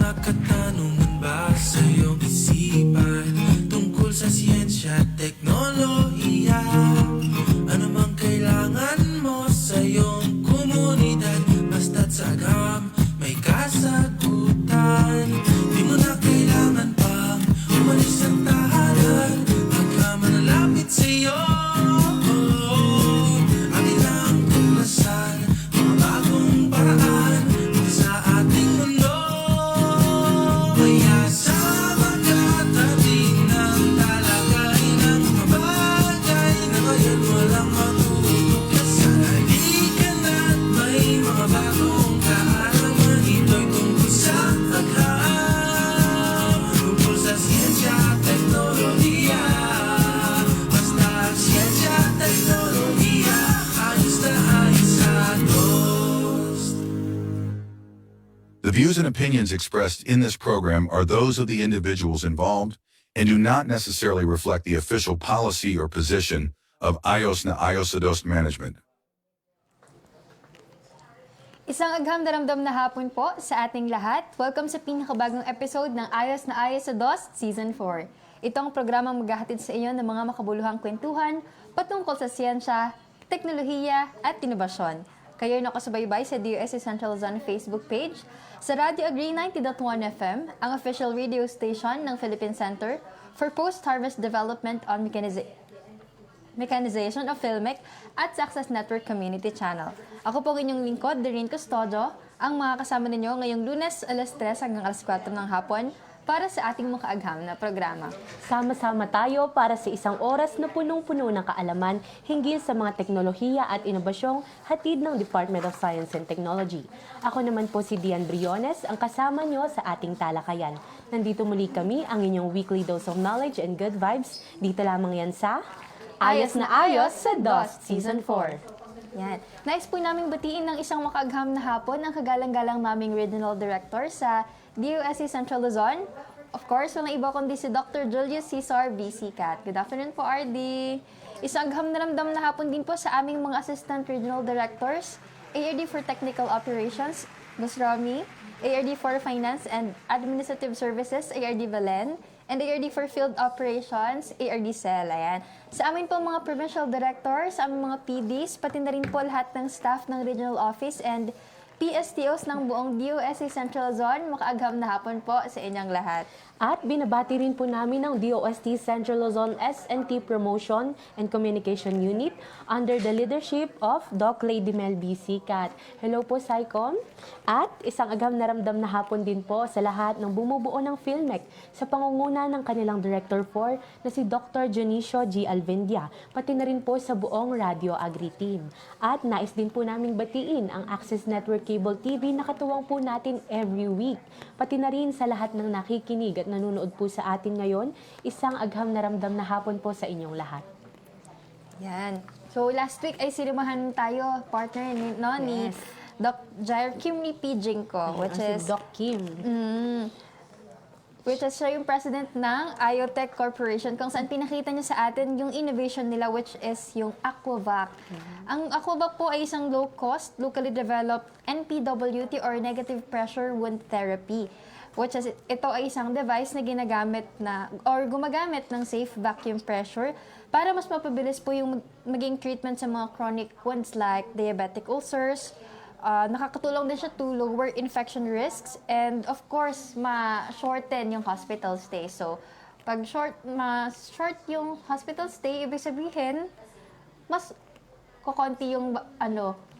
mga katanungan ba sa iyong isipan tungkol sa siyensya at teknolohiya? Ano mang kailangan mo sa iyong komunidad, basta't sa agam may kasagutan. Di mo na kailangan pang umalis ng tahanan, agam manalapit sa iyo. Atin lang tuklasan mga bagong paraan sa ating mundo. Kaya sama ka tating ng talakayin ng mga bagay na ngayon walang matutuklasan. Halika na't may mga bagong kaalaman. Ito'y tungkol sa agham, tungkol sa siyensya at teknolohiya. Basta siyensya at teknolohiya, ayos na ayos sa Diyos. The views and opinions expressed in this program are those of the individuals involved and do not necessarily reflect the official policy or position of Ayos na Ayos sa Diyos Management. Isang agham na ramdam na hapon po sa ating lahat. Welcome sa pinakabagong episode ng Ayos na Ayos sa Dos Season 4. Itong programang maghahatid sa inyo ng mga makabuluhang kwentuhan patungkol sa siyensya, teknolohiya at inobasyon. Kayo'y nakasubaybay sa DOST Central Luzon Facebook page, sa Radio Agree 90.1 FM, ang official radio station ng Philippine Center for Post-Harvest Development on Mechanization of Filmic at sa Access Network Community Channel. Ako po ang inyong lingkod, Doreen Custodio, ang mga kasama ninyo ngayong Lunes alas 3 hanggang alas 4 ng hapon para sa ating makaagham na programa. Sama-sama tayo para sa isang oras na punong-puno ng kaalaman hinggil sa mga teknolohiya at inobasyong hatid ng Department of Science and Technology. Ako naman po si Dian Briones, ang kasama nyo sa ating talakayan. Nandito muli kami, ang inyong weekly dose of knowledge and good vibes. Dito lamang yan sa Ayos na Ayos sa DOS Season 4. Yan. Nais po namin batiin ng isang makaagham na hapon ang kagalang-galang naming Regional Director sa DOST Central Luzon. Of course, walang iba kundi si Dr. Julius Cesar BC Cat. Good afternoon po, RD. Isang agham na ramdam na hapon din po sa aming mga Assistant Regional Directors, ARD for Technical Operations, Gus Romy, ARD for Finance and Administrative Services, ARD Valen, and ARD for Field Operations, ARD Cell. Ayan. Sa amin po mga Provincial Directors, sa aming mga PDs, pati na rin po lahat ng staff ng Regional Office and PSTOs ng buong DOST Central Luzon, makaagham na hapon po sa inyong lahat. At binabati rin po namin ng DOST Central Luzon S&T Promotion and Communication Unit under the leadership of Doc Lady Mel BC Cat. Hello po, SciCom. At isang agham na ramdam na hapon din po sa lahat ng bumubuo ng Filmec sa pangunguna ng kanilang Director 4 na si Dr. Dionisio G. Alvendia, pati na rin po sa buong Radio Agri Team. At nais din po naming batiin ang Access Network Cable TV na katuwang po natin every week. Pati na rin sa lahat ng nakikinig at nanonood po sa atin ngayon, isang agham na ramdam na hapon po sa inyong lahat. Yan. So last week ay sinimahan tayo, partner ni Doc Jair Kim P. Jinko, which si is Doc Kim. Which is siya yung president ng IoTech Corporation, kung saan pinakita niya sa atin yung innovation nila, which is yung Aquavac. Ang Aquavac po ay isang low-cost, locally developed NPWT or Negative Pressure Wound Therapy. Which is, ito ay isang device na ginagamit na, or gumagamit ng safe vacuum pressure para mas mapabilis po yung maging treatment sa mga chronic wounds like diabetic ulcers. Nakakatulong din siya to lower infection risks and of course, ma-shorten yung hospital stay. So, pag short yung hospital stay, ibig sabihin, mas kukonti yung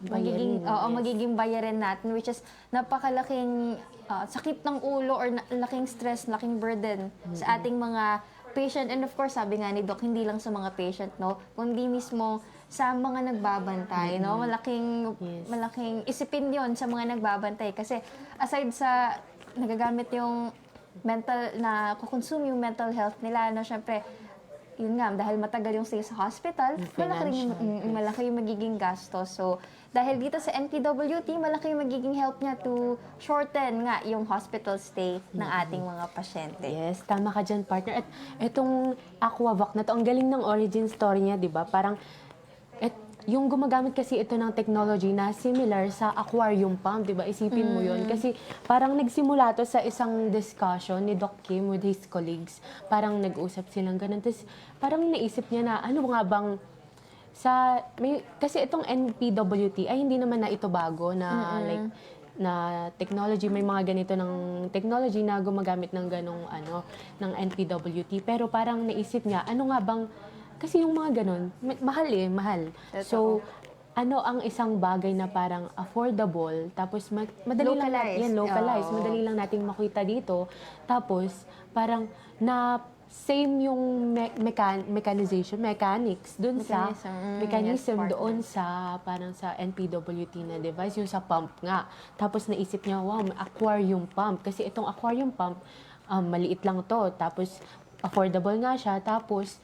magiging bayarin natin, which is napakalaking sakit ng ulo or laking stress, laking burden sa ating mga patient. And of course, sabi nga ni Doc, hindi lang sa mga patient, no, kundi mismo sa mga nagbabantay, no? Malaking isipin 'yon sa mga nagbabantay kasi aside sa nagagamit yung mental na kukonsume yung mental health nila, no, syempre yun nga, dahil matagal yung stay sa hospital, malaki yung magiging gastos. So, dahil dito sa NPWT, malaki yung magiging help niya to shorten nga yung hospital stay ng ating mga pasyente. Yes, tama ka dyan, partner. At itong Aquavac na to, ang galing ng origin story niya, di ba? Parang, yung gumagamit kasi ito ng technology na similar sa aquarium pump, di ba? Isipin mo yun. Kasi parang nagsimula to sa isang discussion ni Doc Kim with his colleagues. Parang nag-usap silang ganun. Tapos parang naisip niya na ano nga bang kasi itong NPWT ay hindi naman na ito bago na like na technology, may mga ganito ng technology na gumagamit ng ganong ng NPWT, pero parang naisip niya ano nga bang kasi yung mga ganon mahal. So ano ang isang bagay na parang affordable, tapos madali Localized. lang localized, Oo. madali lang nating makita dito, tapos parang na same yung mechanics dun sa mechanism yes, doon sa parang sa NPWT na device, yung sa pump nga. Tapos naisip niya, wow, may aquarium pump. Kasi itong aquarium pump, maliit lang to. Tapos affordable nga siya. Tapos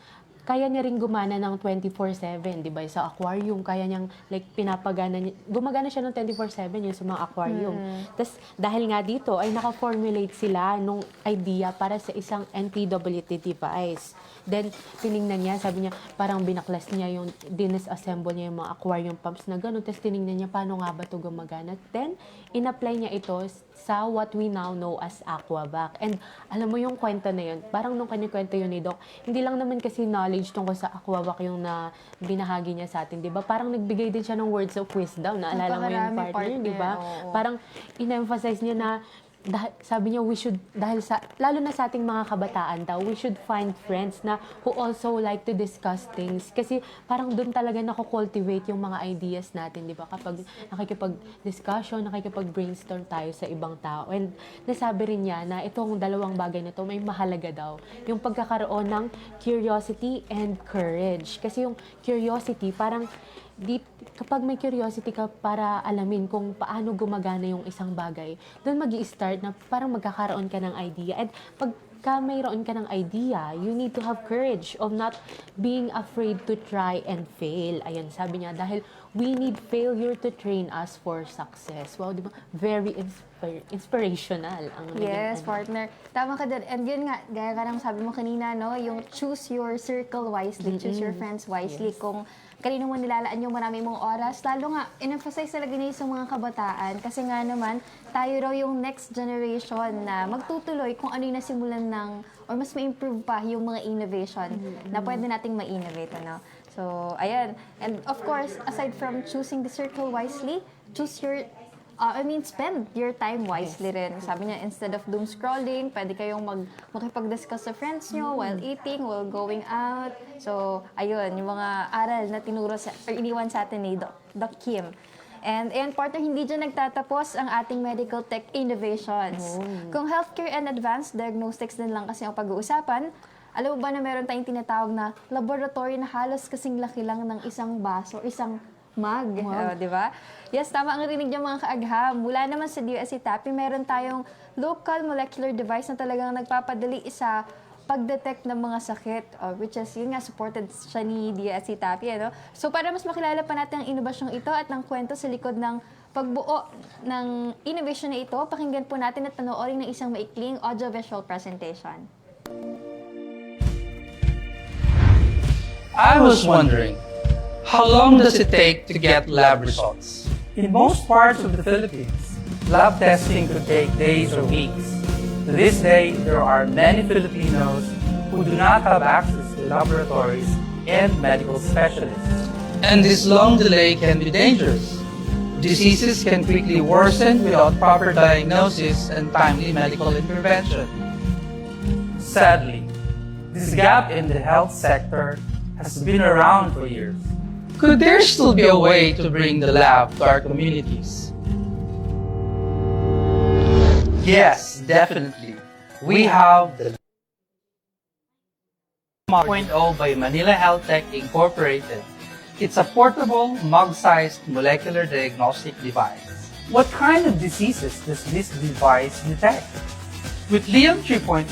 kaya niya rin gumana ng 24/7, di ba? Sa aquarium, kaya niyang, like, gumagana siya ng 24/7 yung sa mga aquarium. Tapos, dahil nga dito, ay naka-formulate sila nung idea para sa isang NPWT device. Then, tiningnan niya, sabi niya, parang binaklas niya yung, dinisassemble niya yung mga aquarium pumps na gano'n. Tapos, tiningnan niya, paano nga ba ito gumagana? Then, in-apply niya ito sa what we now know as Aquavac. And, alam mo yung kwento na yun, parang nung kanya-kwento yun ni Doc, hindi lang naman kasi knowledge tungkol sa Aquavac yung na binahagi niya sa atin, di ba? Parang nagbigay din siya ng words of wisdom. Naalala mo yung partner, di ba? oo. Parang in-emphasize niya na sabi niya, lalo na sa ating mga kabataan daw, we should find friends na who also like to discuss things. Kasi parang doon talaga nako-cultivate yung mga ideas natin, di ba? Kapag nakikipag-discussion, nakikipag-brainstorm tayo sa ibang tao. And nasabi rin niya na itong dalawang bagay na to may mahalaga daw. Yung pagkakaroon ng curiosity and courage. Kasi yung curiosity, parang kapag may curiosity ka para alamin kung paano gumagana yung isang bagay, doon magi-start na parang magkakaroon ka ng idea. And pagka mayroon ka ng idea, you need to have courage of not being afraid to try and fail. Ayan, sabi niya, dahil we need failure to train us for success. Wow, di ba? Very inspirational ang Yes, partner. Tama ka din. And yun nga, gaya ka ng sabi mo kanina, no? Yung choose your circle wisely, choose your friends wisely. Kung kanino mo nilalaan yung marami mong oras, lalo nga, in-emphasize talaga niya sa mga kabataan. Kasi nga naman, tayo raw yung next generation na magtutuloy kung ano yung nasimulan ng, or mas ma-improve pa yung mga innovation na pwede nating ma-innovate, ano? So, ayan. And of course, aside from choosing the circle wisely, choose your spend your time wisely rin. Sabi niya, instead of doom scrolling, pwede kayong makipag-discuss sa friends nyo while eating, while going out. So, ayun, yung mga aral na tinuro or iniwan sa atin ni Doc Kim. And partner, hindi dyan nagtatapos ang ating medical tech innovations. Kung healthcare and advanced diagnostics din lang kasi ang pag-uusapan, alam mo ba na meron tayong tinatawag na laboratory na halos kasing laki lang ng isang baso, isang mug, di ba? Yes, tama ang rinig niyo mga kaagham. Mula naman sa DOST TAPI, meron tayong local molecular device na talagang nagpapadali sa pag-detect ng mga sakit, which is, yun nga, supported siya ni DOST TAPI, ano? So, para mas makilala pa natin ang inobasyong ito at ng kwento sa likod ng pagbuo ng innovation na ito, pakinggan po natin at panoorin ng isang maikling audiovisual presentation. I was wondering, how long does it take to get lab results? In most parts of the Philippines, lab testing could take days or weeks. To this day, there are many Filipinos who do not have access to laboratories and medical specialists. And this long delay can be dangerous. Diseases can quickly worsen without proper diagnosis and timely medical intervention. Sadly, this gap in the health sector has been around for years. Could there still be a way to bring the lab to our communities? Yes, definitely. We have the 2.0 by Manila Health Tech Incorporated. It's a portable, mug-sized molecular diagnostic device. What kind of diseases does this device detect? With Liam 3.0,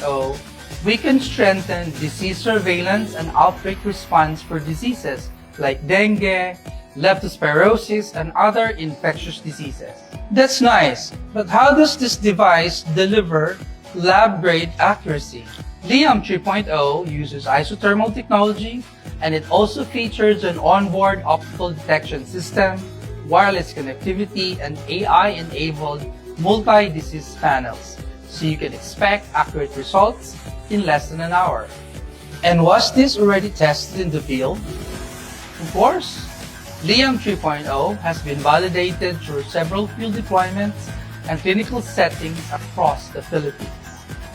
we can strengthen disease surveillance and outbreak response for diseases like dengue, leptospirosis, and other infectious diseases. That's nice, but how does this device deliver lab-grade accuracy? Liam 3.0 uses isothermal technology and it also features an onboard optical detection system, wireless connectivity, and AI-enabled multi-disease panels, so you can expect accurate results in less than an hour. And was this already tested in the field? Of course. Liam 3.0 has been validated through several field deployments and clinical settings across the Philippines.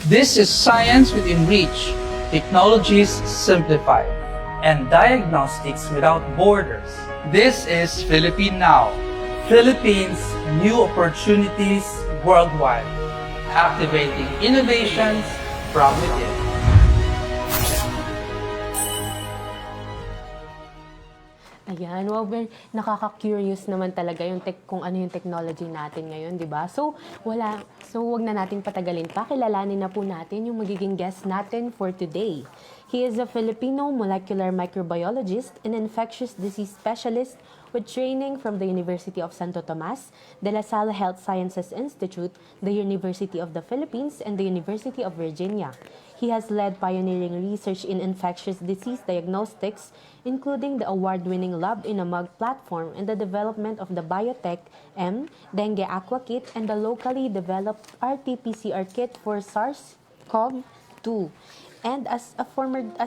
This is science within reach, technologies simplified, and diagnostics without borders. This is Philippine Now, Philippines' new opportunities worldwide, activating innovations from within. Ayan, wow, very nakaka-curious naman talaga yung kung ano yung technology natin ngayon, di ba? So, wag na nating patagalin pa. Kilalanin na po natin yung magiging guest natin for today. He is a Filipino molecular microbiologist and infectious disease specialist with training from the University of Santo Tomas, De La Salle Health Sciences Institute, the University of the Philippines, and the University of Virginia. He has led pioneering research in infectious disease diagnostics, including the award-winning Lab in a Mug platform and the development of the Biotech M Dengue Aqua Kit and the locally developed RT-PCR kit for SARS-CoV-2. And as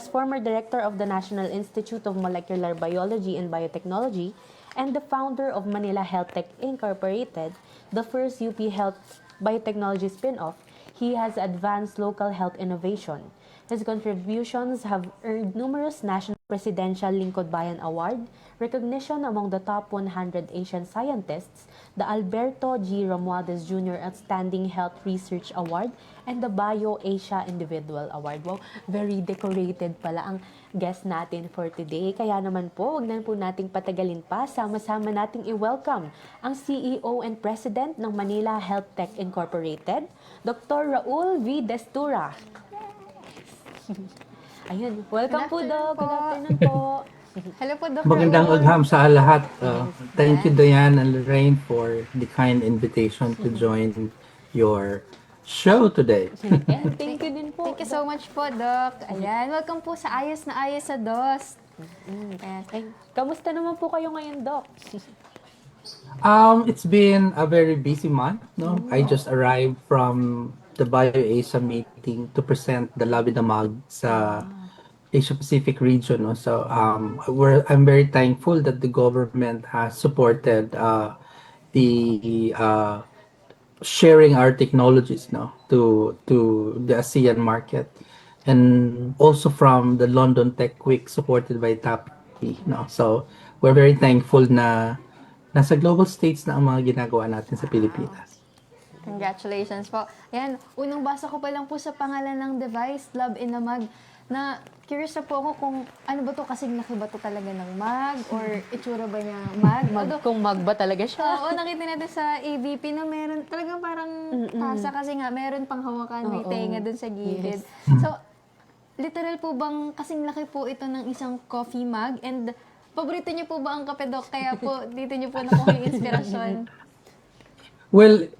former director of the National Institute of Molecular Biology and Biotechnology and the founder of Manila Health Tech Incorporated, the first UP Health Biotechnology spin-off, he has advanced local health innovation. His contributions have earned numerous national Presidential Lingkod Bayan Award, recognition among the top 100 Asian scientists, the Alberto G. Romualdez Jr. Outstanding Health Research Award, and the Bio Asia Individual Award. Wow, very decorated pala ang guest natin for today. Kaya naman po, wag na po nating patagalin pa. Sama-sama nating i-welcome ang CEO and President ng Manila Health Tech Incorporated, Dr. Raul V. Destura. Ayun, welcome po, Doc. Good afternoon po. Hello po, Dr. Magandang Raul. agham sa lahat. Thank you, Diane and Lorraine, for the kind invitation to join your show today. Yan, thank you din po. Thank you so much po, Doc. Ayan, welcome po sa Ayos na Ayos sa DOS. Ayan. Ay, kamusta naman po kayo ngayon, Doc? It's been a very busy month. No, I just arrived from the BioAsia meeting to present the Labinamag sa Asia Pacific region. No? So I'm very thankful that the government has supported the sharing our technologies, no, to the ASEAN market, and also from the London Tech Week supported by TAPI. No? So we're very thankful na nasa global stage na ang mga ginagawa natin sa Pilipinas. Congratulations po. Ayan, unang basa ko pa lang po sa pangalan ng device, Lab in a Mug, na curious na po ako kung ano ba to, kasing laki ba to talaga ng mug or itsura ba niya mug? Kung mag ba talaga siya? Oo, nakita natin sa AVP na meron talagang parang tasa kasi nga meron pang hawakan, may Oo. tenga dun sa gilid. Yes. So, literal po bang kasing laki po ito ng isang coffee mug? And paborito niyo po ba ang kape, Doc? Kaya po dito niyo po nakuha yung inspirasyon. Well,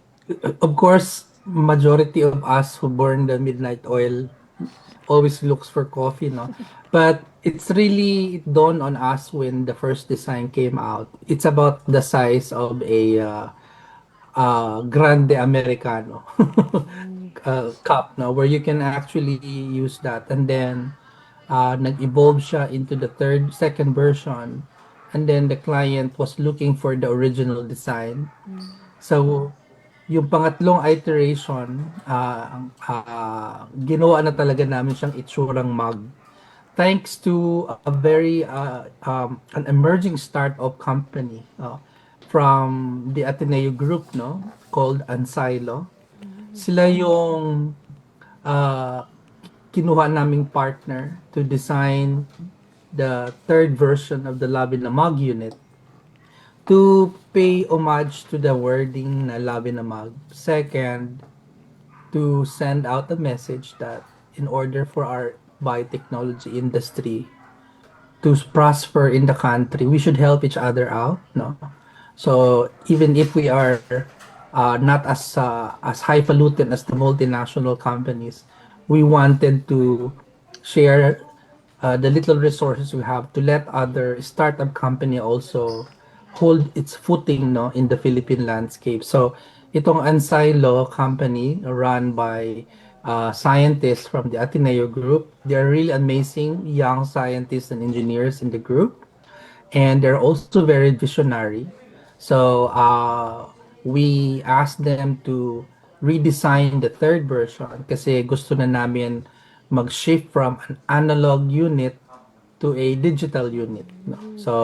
of course, majority of us who burn the midnight oil always looks for coffee, no? But it's really dawned on us when the first design came out. It's about the size of a Grande Americano cup, no? Where you can actually use that. And then, nag-evolve siya into the second version. And then the client was looking for the original design. So, yung pangatlong iteration, ginawa na talaga namin siyang itsurang mug. Thanks to a very an emerging startup company from the Ateneo Group, no, called Ansilo. Sila yung kinuha naming partner to design the third version of the Lab in a Mug unit, to pay homage to the wording na Lab in a Mug. Second, to send out a message that in order for our biotechnology industry to prosper in the country, we should help each other out. No, so even if we are not as highfalutin as the multinational companies, we wanted to share the little resources we have to let other startup company also hold its footing, no, in the Philippine landscape. So itong Ansilo company run by scientists from the Ateneo group, they're really amazing young scientists and engineers in the group, and they're also very visionary. So we asked them to redesign the third version kasi gusto na namin mag-shift from an analog unit to a digital unit. No? So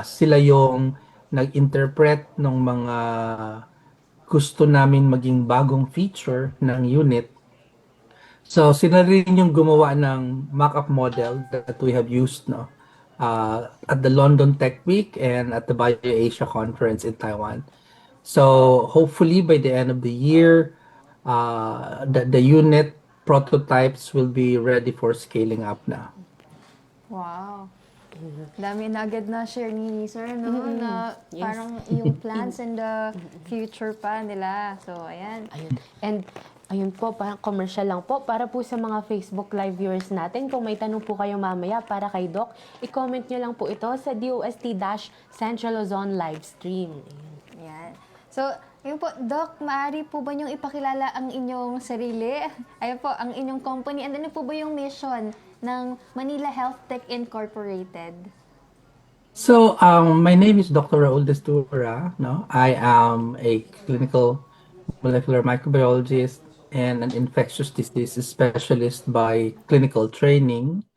sila yung nag-interpret ng mga gusto namin maging bagong feature ng unit. So, sila rin yung gumawa ng mock-up model that we have used, no, at the London Tech Week and at the BioAsia conference in Taiwan. So, hopefully by the end of the year, the unit prototypes will be ready for scaling up na. Wow. Dami na agad na share ni Sir, no? Na Yes. parang yung plans in the future pa nila. So, ayan. Ayun. And ayun po, parang commercial lang po. Para po sa mga Facebook Live viewers natin, kung may tanong po kayo mamaya para kay Doc, i-comment nyo lang po ito sa DOST-Central Luzon live stream. Ayun. Ayan. So, yun po, Doc, maaari po ba niyong ipakilala ang inyong sarili? Ayun po, ang inyong company. And ano po ba yung mission ng Manila Health Tech Incorporated? So, my name is Dr. Raul Destura. No, I am a clinical molecular microbiologist and an infectious disease specialist by clinical training.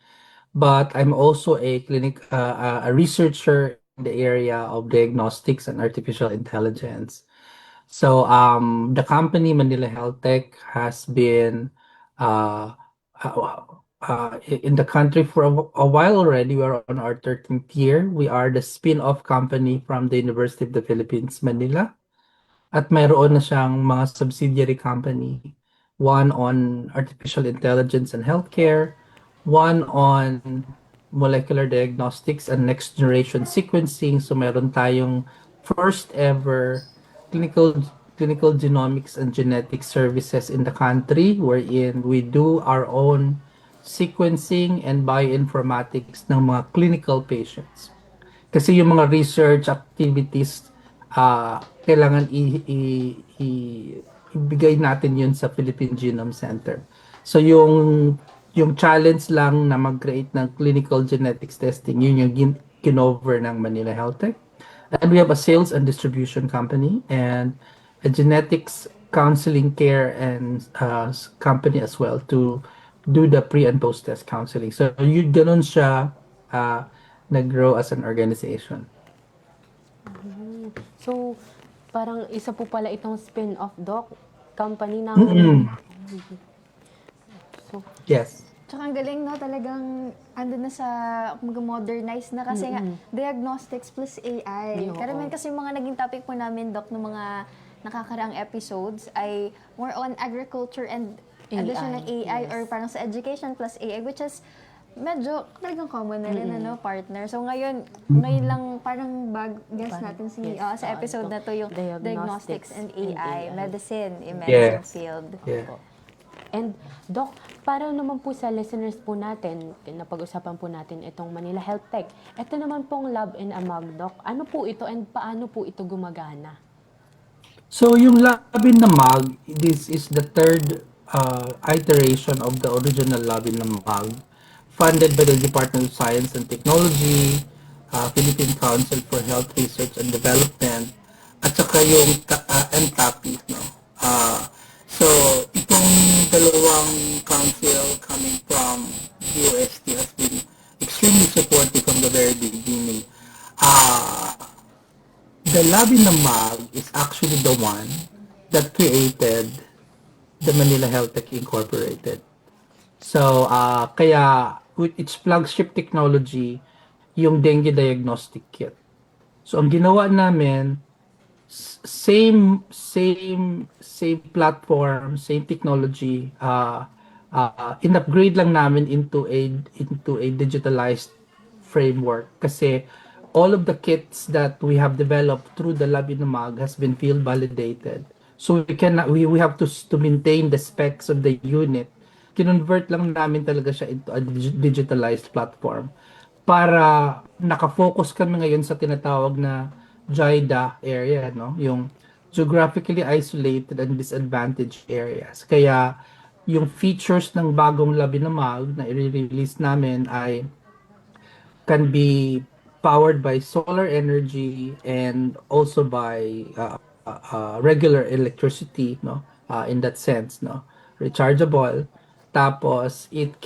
But I'm also a a researcher in the area of diagnostics and artificial intelligence. So, the company Manila Health Tech has been in the country for a while already. We are on our 13th year. We are the spin-off company from the University of the Philippines, Manila. At mayroon na siyang mga subsidiary company. One on artificial intelligence and healthcare, one on molecular diagnostics and next generation sequencing. So meron tayong first ever clinical genomics and genetic services in the country, wherein we do our own sequencing and bioinformatics ng mga clinical patients. Kasi yung mga research activities, kailangan ibigay natin yun sa Philippine Genome Center. So yung challenge lang na mag-create ng clinical genetics testing, yun yung kinover ng Manila Health Tech. And we have a sales and distribution company and a genetics counseling care and company as well to do the pre and post test counseling. So yun ganun siya nag-grow as an organization. So, parang isa po pala itong spin-off, Doc, company ng... So, Yes. Tsaka ang galing, no? Talagang andun na sa mag-modernize na kasi nga diagnostics plus AI. Oo. Karamihan kasi yung mga naging topic po namin, Doc, ng mga nakakaraang episodes ay more on agriculture and addition ng AI or parang sa education plus AI, which is medyo talagang common na rin, ano, partner. So ngayon lang parang guest natin sa episode na to yung diagnostics and AI, medicine, in medicine field. Yeah. and Doc, para naman po sa listeners po natin, napag-usapan po natin itong Manila Health Tech. Ito naman pong Lab in a Mug, Doc. Ano po ito and paano po ito gumagana? So yung Lab in the Mug, this is the third iteration of the original Lab in the Mug, funded by the Department of Science and Technology, Philippine Council for Health Research and Development, at saka yung NTAPI. No? So itong dalawang council coming from DOST has been extremely supportive from the very beginning. The Lab in the Mug is actually the one that created the Manila Health Tech Incorporated. So, kaya with its flagship technology, yung dengue diagnostic kit. So, ang ginawa namin, same platform, same technology, in-upgrade lang namin into a digitalized framework kasi all of the kits that we have developed through the Lab in the Mug has been field validated. So we have to maintain the specs of the unit kinonvert lang namin talaga siya into a digitalized platform para nakafocus kami ngayon sa tinatawag na JIDA area, no? Yung geographically isolated and disadvantaged areas. Kaya yung features ng bagong Labinamag na i-release namin ay can be powered by solar energy and also by regular electricity, no, in that sense, no, rechargeable. Tapos it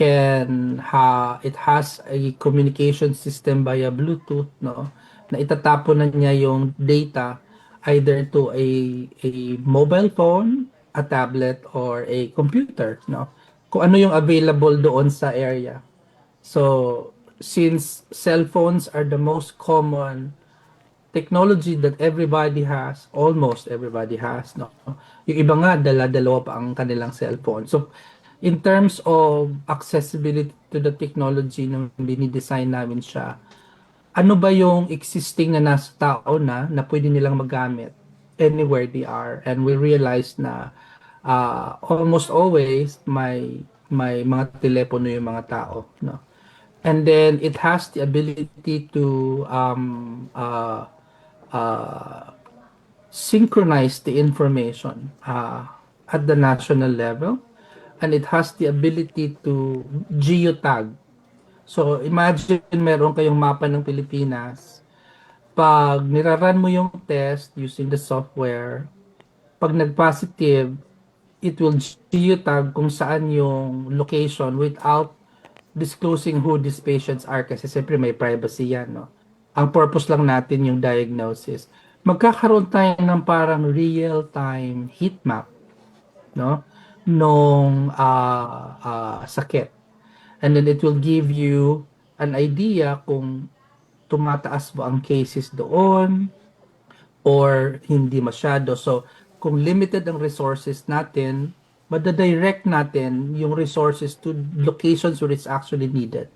has a communication system via Bluetooth, no, na itatapon na niya yung data either to a mobile phone, a tablet, or a computer, no, kung ano yung available doon sa area. So, since cell phones are the most common technology that everybody has, almost everybody has, no? Yung iba nga, dala-dalawa pa ang kanilang cellphone. So, in terms of accessibility to the technology nung dinidesign namin siya, ano ba yung existing na nasa tao na pwede nilang magamit anywhere they are? And we realized na almost always may mga telepono yung mga tao, no? And then it has the ability to synchronize the information at the national level, and it has the ability to geotag. So imagine meron kayong mapa ng Pilipinas, pag niraran mo yung test using the software, pag nag-positive, it will geotag kung saan yung location without disclosing who these patients are, kasi siyempre may privacy yan, no? Ang purpose lang natin yung diagnosis. Magkakaroon tayo ng parang real-time heat map, no, nung sakit. And then it will give you an idea kung tumataas ba ang cases doon or hindi masyado. So, kung limited ang resources natin, madadirect natin yung resources to locations where it's actually needed.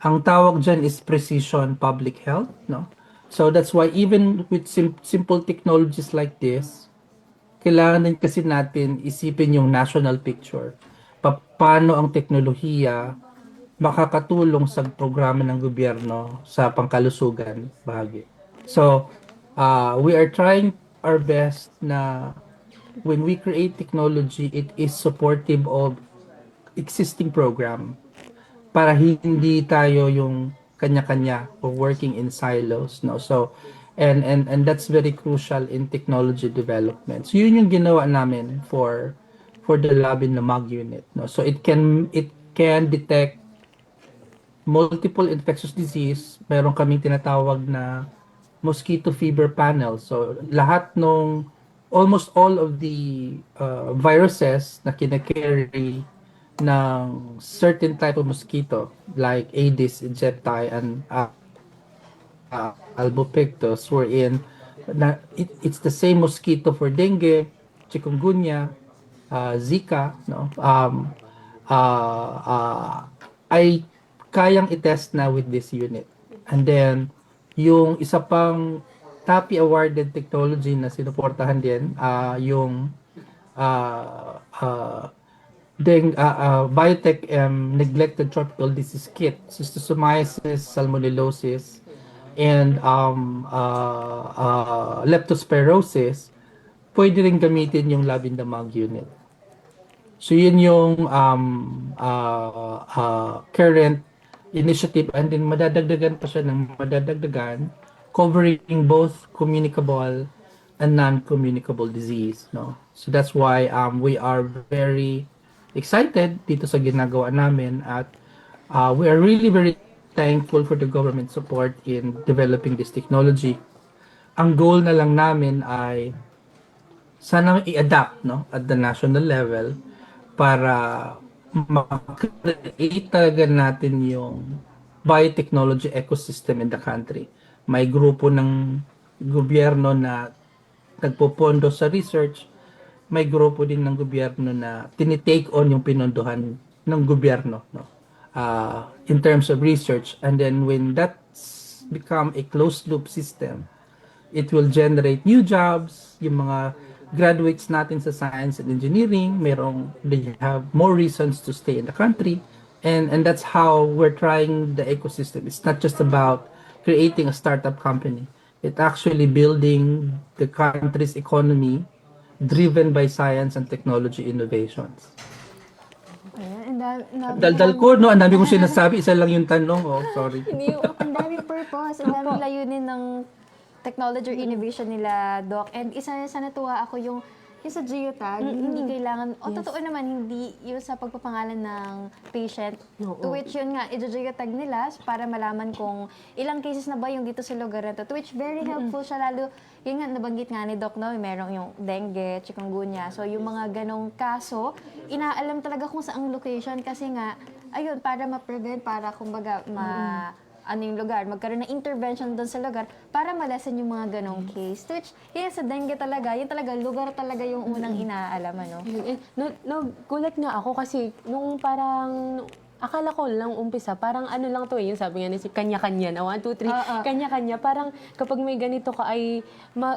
Ang tawag dyan is precision public health, no? So that's why even with simple technologies like this, kailangan din kasi natin isipin yung national picture. Paano ang teknolohiya makakatulong sa programa ng gobyerno sa pangkalusugan bahagi. So, we are trying our best na when we create technology, it is supportive of existing program para hindi tayo yung kanya-kanya or working in silos, no? So, and that's very crucial in technology development. So, yun yung ginawa namin for the Labinamag unit, no? So, it can detect multiple infectious disease. Meron kaming tinatawag na mosquito fever panel. So, almost all of the viruses na kinakarry ng certain type of mosquito like Aedes aegypti and Albopictus it's the same mosquito for dengue, chikungunya, Zika, no? Ay kayang i-test na with this unit. And then yung isa pang TAPI awarded technology na sinuportahan din yung biotech neglected tropical disease kit, schistosomiasis, salmonellosis, and leptospirosis. Pwede rin gamitin yung Labinamag unit. So yun yung current initiative, and then madadagdagan pa siya ng madadagdagan, covering both communicable and non-communicable disease, no? So that's why we are very excited dito sa ginagawa namin, at we are really very thankful for the government support in developing this technology. Ang goal na lang namin ay sana i-adapt, no, at the national level para ma-create talaga natin yung biotechnology ecosystem in the country. May grupo ng gobyerno na nagpopondo sa research, may grupo din ng gobyerno na tinitake on yung pinondohan ng gobyerno, no? In terms of research. And then when that's become a closed loop system, it will generate new jobs, yung mga graduates natin sa science and engineering, they have more reasons to stay in the country. And that's how we're trying the ecosystem. It's not just about creating a startup company. It's actually building the country's economy driven by science and technology innovations. Ayan, Daldal ko, no? Ang dami kong sinasabi. Isa lang yung tanong. Oh, sorry. Hindi, ang daming purpose, ang daming layunin ng technology or innovation nila, Doc. And isa sa natuwa ako yung sa geotag, hindi kailangan, totoo naman, hindi yung sa pagpapangalan ng patient. To which yun nga, i-geotag nila para malaman kung ilang cases na ba yung dito sa lugar na to. To which very helpful siya, lalo, yun nga, nabanggit nga ni Doc, no, merong yung dengue, chikungunya. So yung mga ganong kaso, inaalam talaga kung saang location kasi nga, ayun, para ma-prevent, para kumbaga, ano yung lugar, magkaroon ng intervention doon sa lugar para malasan yung mga ganong case. Which, yun sa dengue talaga, yun talaga, lugar talaga yung unang inaalam, ano? Gulat nga ako kasi nung parang akala ko lang umpisa, parang ano lang to yung sabi nga ni si kanya-kanya na 1, 2, 3, kanya-kanya. Parang kapag may ganito ka ay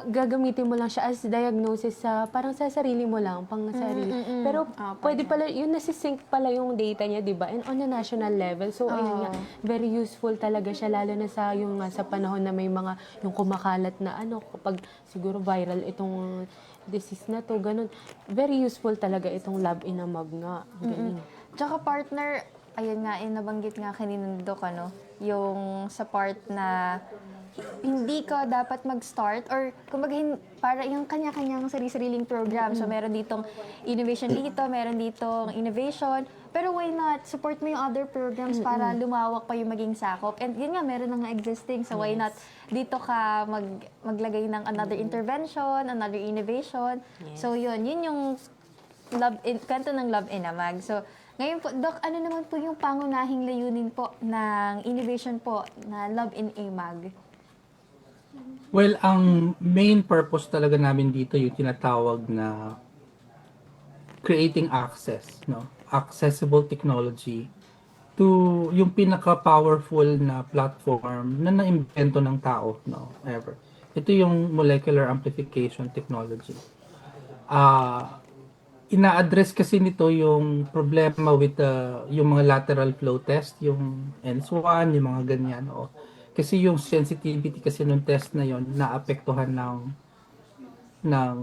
gagamitin mo lang siya as diagnosis sa parang sa sarili mo lang, pang sarili. Pero pwede pala, yun nasisync pala yung data niya, di ba? And on a national level. So, ayun nga, very useful talaga siya, lalo na sa yung sa panahon na may mga yung kumakalat na ano, kapag siguro viral itong disease na to, ganun. Very useful talaga itong lab in a mug nga. Tsaka partner, ayun nga, nabanggit nga kanina Doc, ano, yung sa part na hindi ka dapat mag-start or kumbaga para yung kanya-kanyang sarili-sariling program. So meron ditong innovation dito, meron ditong innovation, pero why not support mo yung other programs para lumawak pa yung maging sakop. And yun nga, meron na nga existing, so why not dito ka maglagay ng another intervention, another innovation. So yun yung kanto ng Love in a Mag. So ngayon po, Doc, ano naman po yung pangunahing layunin po ng innovation po na Love in a Mag? Well, ang main purpose talaga namin dito yung tinatawag na creating access, no? Accessible technology to yung pinaka-powerful na platform na naimbento ng tao, no? Ever. Ito yung molecular amplification technology. Ina-address kasi nito yung problema with yung mga lateral flow test, yung NS1, yung mga ganyan. O. Kasi yung sensitivity kasi ng test na yon naapektuhan ng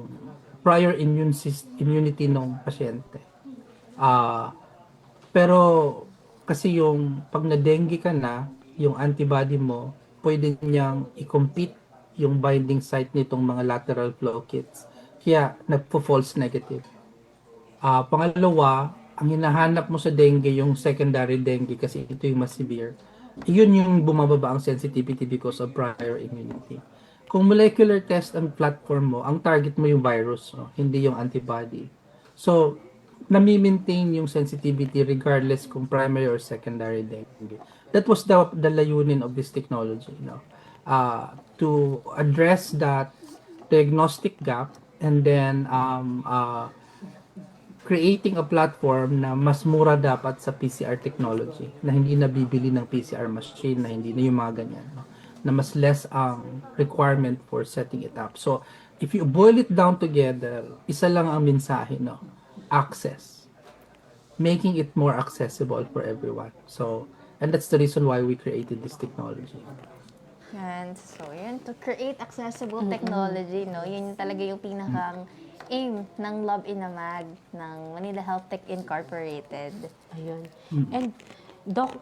prior immunity ng pasyente. Pero kasi yung pag na-dengue ka na, yung antibody mo, pwede niyang i-compete yung binding site nitong mga lateral flow kits. Kaya nagpo-false negative. Pangalawa, ang hinahanap mo sa dengue, yung secondary dengue kasi ito yung mas severe. Yun yung bumababa ang sensitivity because of prior immunity. Kung molecular test ang platform mo, ang target mo yung virus, no? Hindi yung antibody. So, nami-maintain yung sensitivity regardless kung primary or secondary dengue. That was the layunin of this technology, no? To address that diagnostic gap and then creating a platform na mas mura dapat sa PCR technology, na hindi nabibili ng PCR machine, na hindi na yung mga ganyan, no? Na mas less ang requirement for setting it up. So, if you boil it down together, isa lang ang mensahe, no? Access. Making it more accessible for everyone. So, and that's the reason why we created this technology. And so, yun, to create accessible technology, no? Yun talaga yung pinakang aim ng Love in a Mag ng Manila Health Tech Incorporated. Ayun. And, Doc,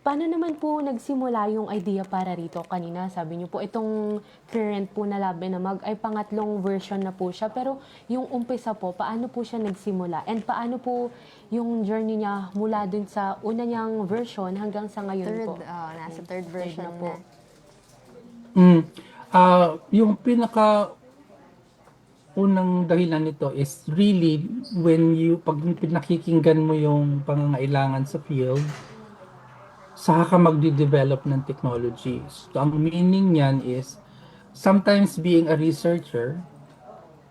paano naman po nagsimula yung idea para rito? Kanina, sabi niyo po, itong current po na Love in a Mag ay pangatlong version na po siya. Pero yung umpisa po, paano po siya nagsimula? And paano po yung journey niya mula dun sa una niyang version hanggang sa ngayon po? Nasa third version na po. Yung pinaka unang dahilan nito is really when pag pinakikinggan mo yung pangangailangan sa field, saka ka magde-develop ng technology. So, ang meaning niyan is sometimes being a researcher,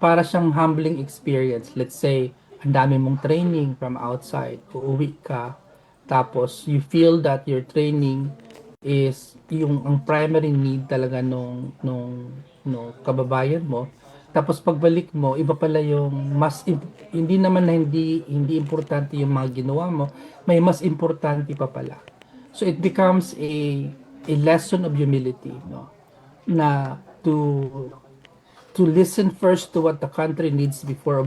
para siyang humbling experience. Let's say, ang dami mong training from outside, uuwi ka, tapos you feel that your training is ang primary need talaga nung kababayan mo. Tapos pagbalik mo, iba pala yung hindi naman na hindi importante yung mga ginawa mo, may mas importante pa pala. So it becomes a lesson of humility, no? Na to listen first to what the country needs before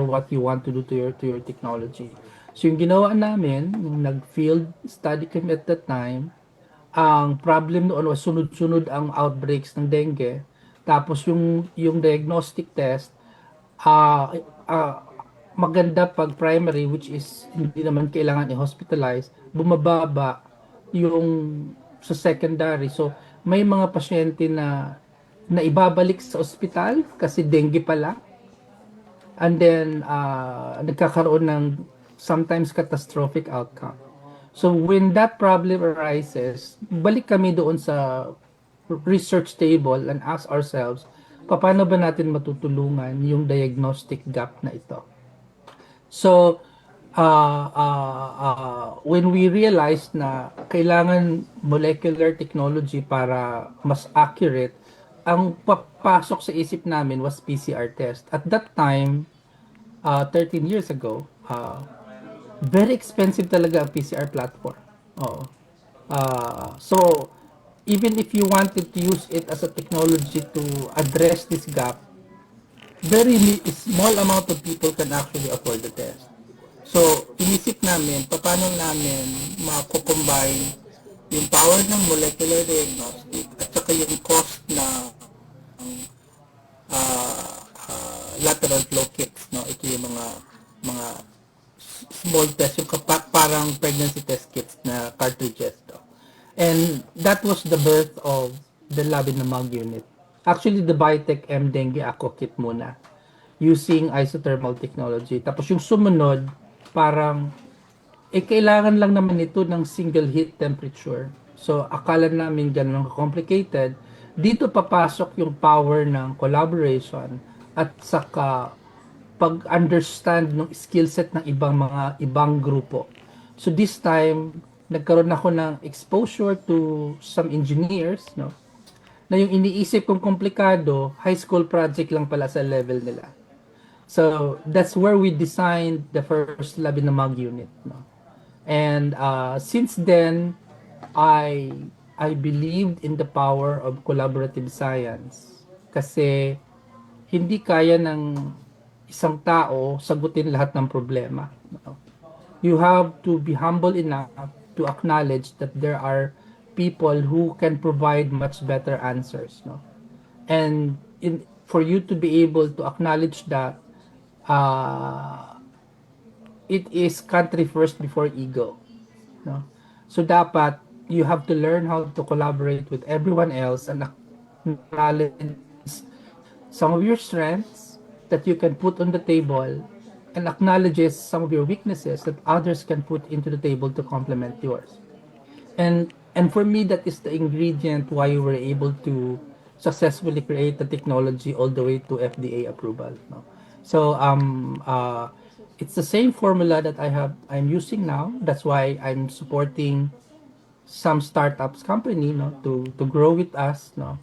what you want to do to your technology. So yung ginawa namin, yung nag-field study kami at that time, ang problem noon was sunod-sunod ang outbreaks ng dengue. Tapos yung diagnostic test, ah maganda pag primary, which is hindi naman kailangan i-hospitalize, bumababa yung sa secondary. So may mga pasyente na ibabalik sa ospital kasi dengue pala. And then nagkakaroon ng sometimes catastrophic outcome. So when that problem arises, balik kami doon sa research table and ask ourselves, paano ba natin matutulungan yung diagnostic gap na ito? So when we realized na kailangan molecular technology para mas accurate, ang papasok sa isip namin was PCR test. At that time, 13 years ago, very expensive talaga ang PCR platform. Oo. So, even if you wanted to use it as a technology to address this gap, very small amount of people can actually afford the test. So, inisip namin, paano namin mako-combine yung power ng molecular diagnostic at saka yung cost na lateral flow kits, no? Ito yung mga small test, yung parang pregnancy test kits na cartridges, no? And that was the birth of the Labinamag unit. Actually, the Biotech M Dengue Aqua Kit muna, using isothermal technology. Tapos yung sumunod, parang kailangan lang naman ito ng single heat temperature. So, akala namin ganun complicated. Dito papasok yung power ng collaboration at saka pag-understand ng skill set ng ibang grupo. So this time, nagkaroon ako ng exposure to some engineers, no? Na yung iniisip kong komplikado, high school project lang pala sa level nila. So that's where we designed the first Labinamag unit, no? And since then, I believed in the power of collaborative science kasi hindi kaya ng isang tao sagutin lahat ng problema. No? You have to be humble enough to acknowledge that there are people who can provide much better answers. No? And for you to be able to acknowledge that it is country first before ego. No? So dapat you have to learn how to collaborate with everyone else and acknowledge some of your strengths that you can put on the table and acknowledges some of your weaknesses that others can put into the table to complement yours. And for me, that is the ingredient why we were able to successfully create the technology all the way to FDA approval. No? So it's the same formula that I'm using now. That's why I'm supporting some startups company, no, to grow with us, no,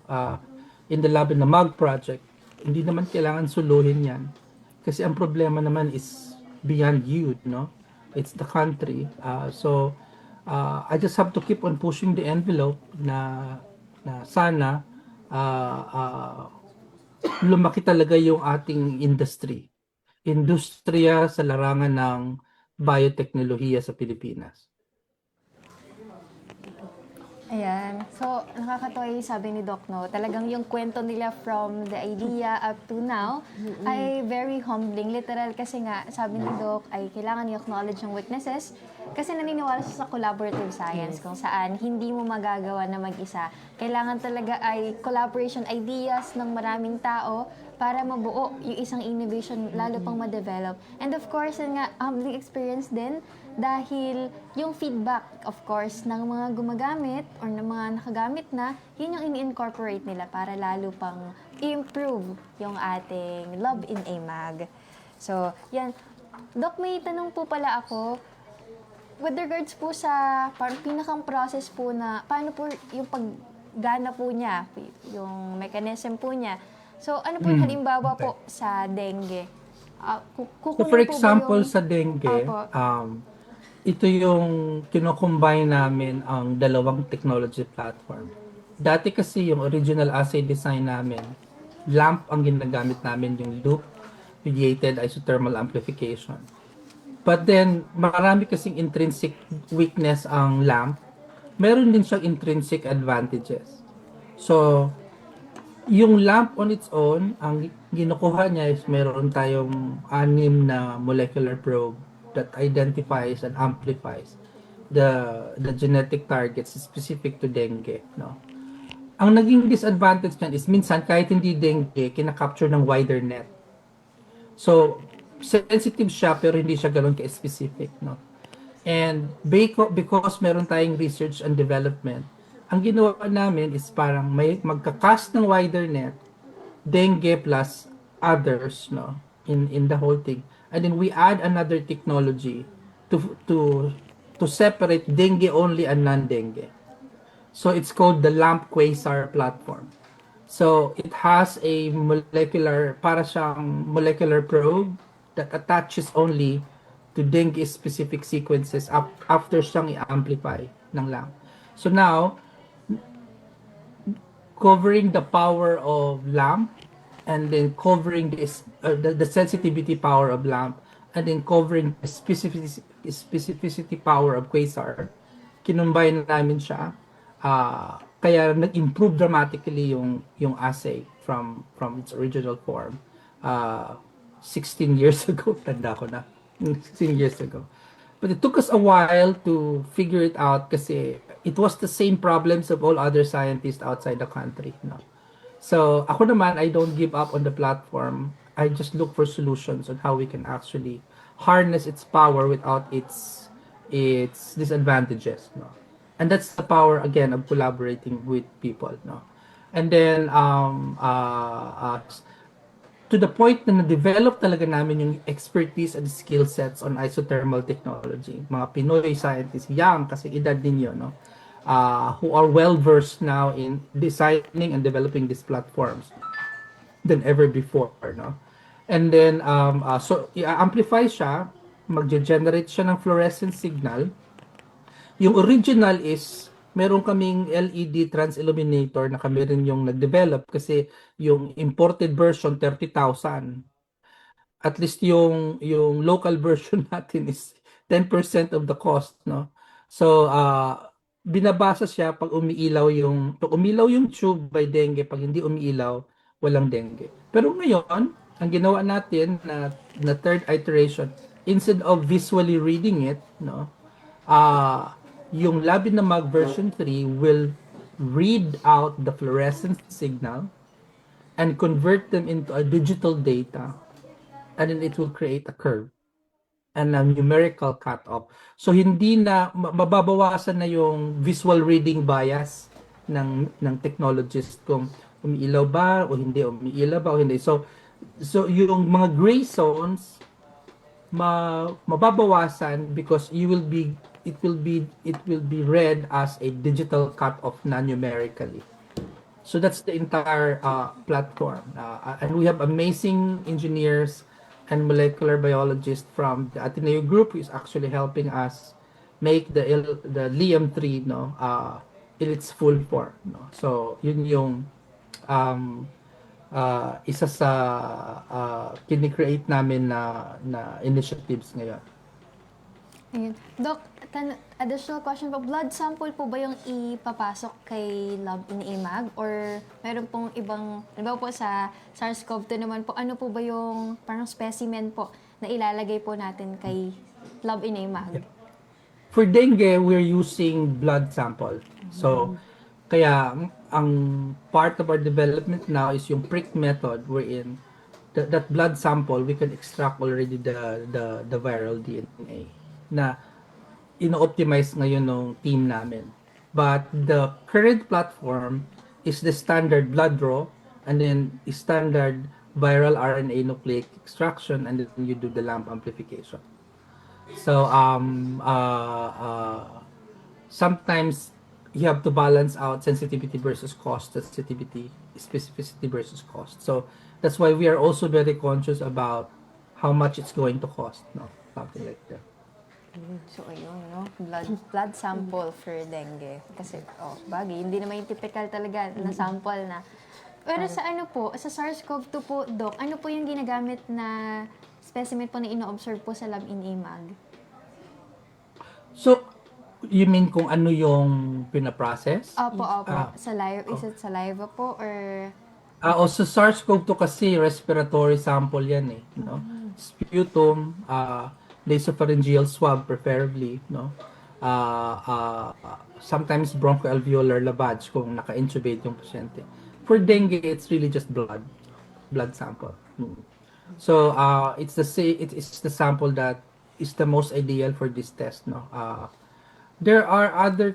in the Labinamag project. Hindi naman kailangan suluhin yan. Kasi ang problema naman is beyond you, no? It's the country. So, I just have to keep on pushing the envelope na sana lumaki talaga yung ating industry. Industriya sa larangan ng bioteknolohiya sa Pilipinas. Ayan. So, nakakatawa yung sabi ni Doc, no? Talagang yung kwento nila from the idea up to now ay very humbling. Literal kasi nga, sabi ni Doc, ay kailangan i-acknowledge yung weaknesses kasi naniniwala siya sa collaborative science kung saan hindi mo magagawa na mag-isa. Kailangan talaga ay collaboration ideas ng maraming tao para mabuo yung isang innovation lalo pang ma-develop. And of course, yun nga, humbling experience din dahil yung feedback, of course, ng mga gumagamit or ng mga nakagamit na, yun yung ini-incorporate nila para lalo pang i-improve yung ating Love in AMAG. So, yan. Doc, may tanong po pala ako. With regards po sa parang pinakang process po na, paano po yung paggana po niya, yung mechanism po niya. So, ano po yung halimbawa po sa dengue? So for example, sa dengue, Opo. ito yung kinocombine namin ang dalawang technology platform. Dati kasi yung original assay design namin, LAMP ang ginagamit namin, yung loop mediated isothermal amplification. But then, marami kasing intrinsic weakness ang LAMP. Meron din siyang intrinsic advantages. So, yung LAMP on its own, ang ginukuha niya is meron tayong 6 na molecular probe that identifies and amplifies the genetic targets specific to dengue, no? Ang naging disadvantage niyan is minsan kahit hindi dengue, kinakapture ng wider net. So, sensitive siya pero hindi siya ganoon ka-specific, no? And because meron tayong research and development, ang ginawa namin is parang may magka-cast ng wider net, dengue plus others, no, in the whole thing. And then we add another technology to separate dengue only and non-dengue. So it's called the LAMP Quasar platform. So it has a para siyang molecular probe that attaches only to dengue specific sequences after siyang i-amplify ng LAMP. So now, covering the power of LAMP and then covering the sensitivity power of LAMP and then covering the specificity power of Quasar, kinumbine namin siya. Kaya nag-improve dramatically yung assay from its original form 16 years ago. Tanda ko na. 16 years ago. But it took us a while to figure it out kasi it was the same problems of all other scientists outside the country. No? So ako naman, I don't give up on the platform. I just look for solutions on how we can actually harness its power without its disadvantages. No? And that's the power again of collaborating with people. No? And then to the point na na-develop talaga namin yung expertise and skill sets on isothermal technology. Mga Pinoy scientists, young kasi edad ninyo, no? Who are well-versed now in designing and developing these platforms than ever before, no? And then, so, i-amplify siya, mag-generate siya ng fluorescent signal. Yung original is, meron kaming LED trans-illuminator na kami rin yung nag-develop kasi yung imported version, 30,000. At least yung local version natin is 10% of the cost, no? So, binabasa siya pag umiilaw yung tube by dengue, pag hindi umiilaw, walang dengue. Pero ngayon, ang ginawa natin na third iteration, instead of visually reading it, no, yung Labinamag version 3 will read out the fluorescent signal and convert them into a digital data, and then it will create a curve and a numerical cutoff. So hindi na mababawasan na yung visual reading bias ng technologist kung umiilaw ba o hindi, umiilaw ba o hindi. So yung mga gray zones mababawasan because it will be read as a digital cutoff non-numerically. So that's the entire platform, and we have amazing engineers and molecular biologist from the Ateneo group who is actually helping us make the LIAM-3 in its full form. No? So yun yung isa sa kini-create namin na initiatives ngayon. Ayun. Doc, additional question po, blood sample po ba yung ipapasok kay Lab in AMAG or meron pong ibang, halimbawa po sa SARS-CoV-2 naman po, ano po ba yung parang specimen po na ilalagay po natin kay Lab in AMAG? For dengue, we're using blood sample. So, kaya ang part of our development now is yung prick method wherein that blood sample, we can extract already the viral DNA na ino-optimize ngayon ng team namin. But the current platform is the standard blood draw and then standard viral RNA nucleic extraction and then you do the LAMP amplification. So sometimes you have to balance out sensitivity versus cost sensitivity specificity versus cost. So that's why we are also very conscious about how much it's going to cost, no? Something like that. So, ayun, no? Blood sample for dengue. Kasi, bagay, hindi naman yung typical talaga na sample na. Pero sa ano po, sa SARS-CoV-2 po, Doc, ano po yung ginagamit na specimen po na ino-observe po sa lab in AMAG? So, you mean kung ano yung pinaprocess? Opo. Ah. Is it saliva po or... O sa SARS-CoV-2 kasi respiratory sample yan eh, no? Sputum, nasopharyngeal swab preferably, no? Sometimes bronchoalveolar lavage kung naka-intubate yung pasyente. For dengue, it's really just blood sample. So it's the sample that is the most ideal for this test, no? There are other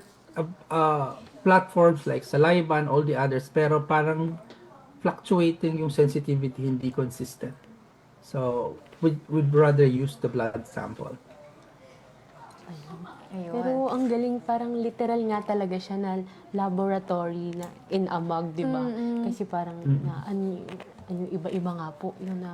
platforms like saliva and all the others, pero parang fluctuating yung sensitivity, hindi consistent. So we'd rather use the blood sample. Ayun. Pero ang galing, parang literal nga talaga siya na laboratory na in AMAG, di ba? Kasi parang ano yung iba-iba nga po yung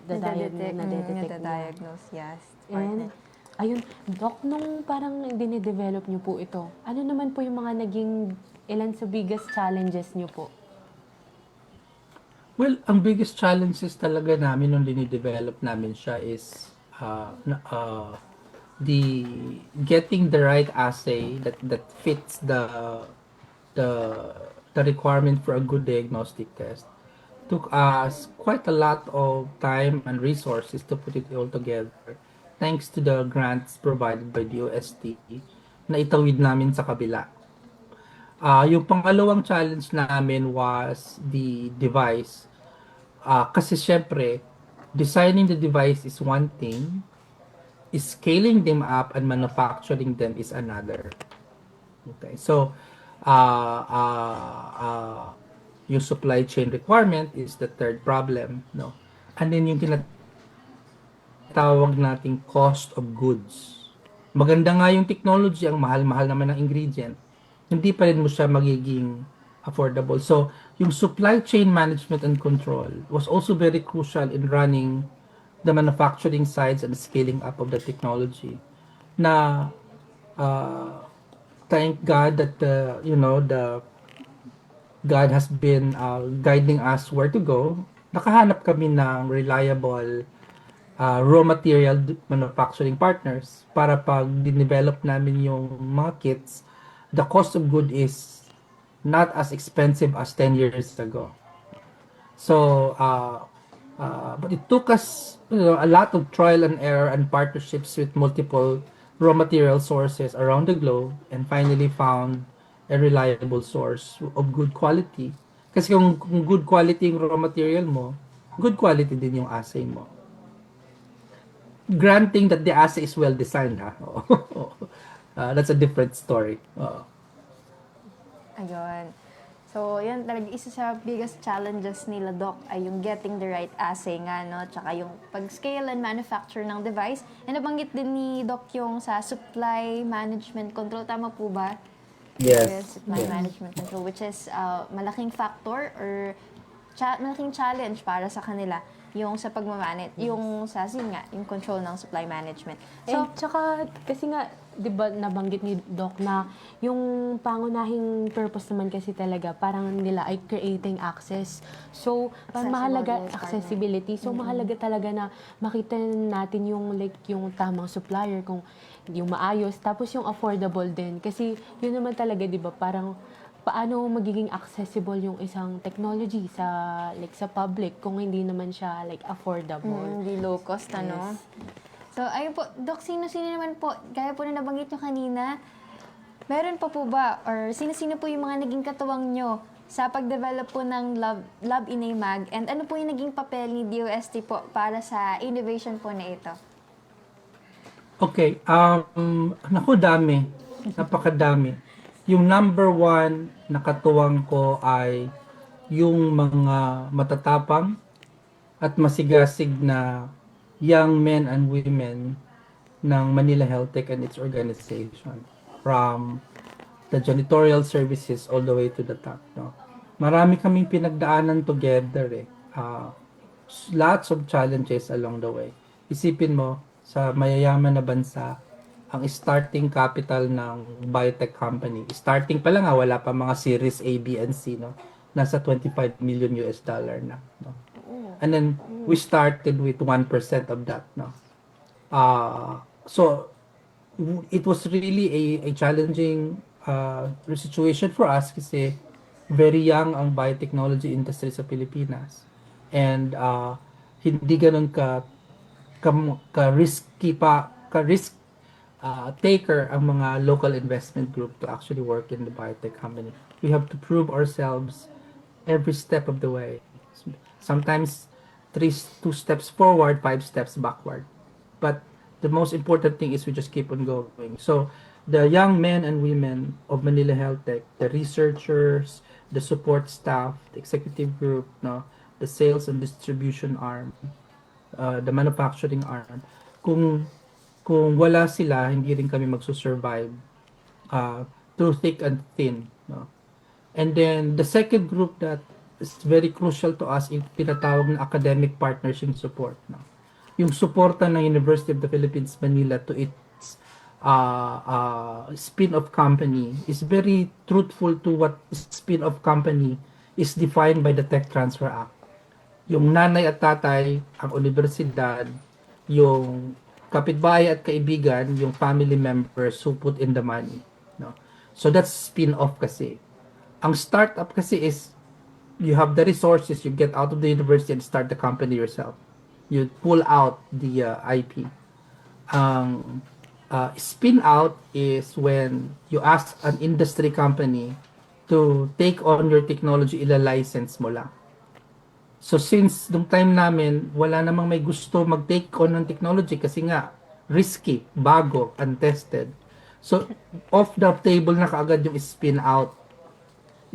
Nadadiagnose, yes. And, ayun, Doc, nung parang dinidevelop niyo po ito, ano naman po yung mga naging ilan sa biggest challenges niyo po? Well, ang biggest challenges talaga namin nung dinidevelop namin siya is the getting the right assay that fits the requirement for a good diagnostic test. Took us quite a lot of time and resources to put it all together. Thanks to the grants provided by the DOST na itawid namin sa kabila. Yung pangalawang challenge namin was the device. Kasi syempre, designing the device is one thing, scaling them up and manufacturing them is another. Okay, so yung supply chain requirement is the third problem, no? And then yung tinatawag nating cost of goods. Maganda nga yung technology, ang mahal-mahal naman ng ingredient, hindi pa rin mo siya magiging affordable. So, yung supply chain management and control was also very crucial in running the manufacturing sides and scaling up of the technology. Na thank God that God has been guiding us where to go. Nakahanap kami ng reliable raw material manufacturing partners para pag dinevelop namin yung mga kits, the cost of good is not as expensive as 10 years ago. So, but it took us a lot of trial and error and partnerships with multiple raw material sources around the globe and finally found a reliable source of good quality. Kasi kung good quality yung raw material mo, good quality din yung assay mo. Granting that the assay is well designed, ha? That's a different story. Ayun. So, yan talaga isa sa biggest challenges nila, Doc, ay yung getting the right assay nga, no? Tsaka yung pag-scale and manufacture ng device. And nabanggit din ni Doc yung sa supply management control. Tama po ba? Yes. Supply management control, which is malaking factor or malaking challenge para sa kanila yung sa pagmamanage, yung sa yung control ng supply management. So, tsaka, kasi nga, di ba, nabanggit ni Doc na yung pangunahing purpose naman kasi talaga, parang nila ay creating access. So, parang mahalaga, accessibility. So, mahalaga talaga na makita natin yung, like, yung tamang supplier, kung yung maayos, tapos yung affordable din. Kasi, yun naman talaga, di ba, parang, paano magiging accessible yung isang technology sa sa public kung hindi naman siya like affordable. Hindi low cost, ano? Yes. So, ayun po, Doc, sino-sino naman po, gaya po na nabanggit nyo kanina, meron pa po ba, or sino-sino po yung mga naging katuwang nyo sa pag-develop po ng lab in AMAG, and ano po yung naging papel ni DOST po para sa innovation po na ito? Okay, naku, dami. Napakadami. Yung number one na katuwang ko ay yung mga matatapang at masigasig na young men and women ng Manila Health Tech and its organization, from the janitorial services all the way to the top, no? marami kaming pinagdaanan together eh. Lots of challenges along the way. Isipin mo, sa mayayaman na bansa, ang starting capital ng biotech company, starting pa lang wala pa mga series A, B, and C, no? Nasa 25 million US dollar na, no? And then, we started with 1% of that, no? So, it was really a challenging situation for us kasi very young ang biotechnology industry sa Pilipinas. And hindi ganun ka-risky ka-risk taker ang mga local investment group to actually work in the biotech company. We have to prove ourselves every step of the way. Sometimes 2 steps forward, 5 steps backward. But the most important thing is we just keep on going. So the young men and women of Manila Health Tech, the researchers, the support staff, the executive group, no, the sales and distribution arm, the manufacturing arm, kung wala sila, hindi rin kami magsusurvive through thick and thin. No? And then the second group that is very crucial to us, yung tinatawag na academic partnership support. No? Yung suporta ng University of the Philippines Manila to its spin-off company is very truthful to what spin-off company is defined by the Tech Transfer Act. Yung nanay at tatay, ang universidad, yung kapitbahay at kaibigan, yung family members who put in the money. No? So that's spin-off kasi. Ang startup kasi is, you have the resources, you get out of the university and start the company yourself. You pull out the IP. Spin-out is when you ask an industry company to take on your technology, ila-license mo lang. So since nung time namin, wala namang may gusto mag-take on ng technology kasi nga, risky, bago, untested. So, off the table na kaagad yung spin out.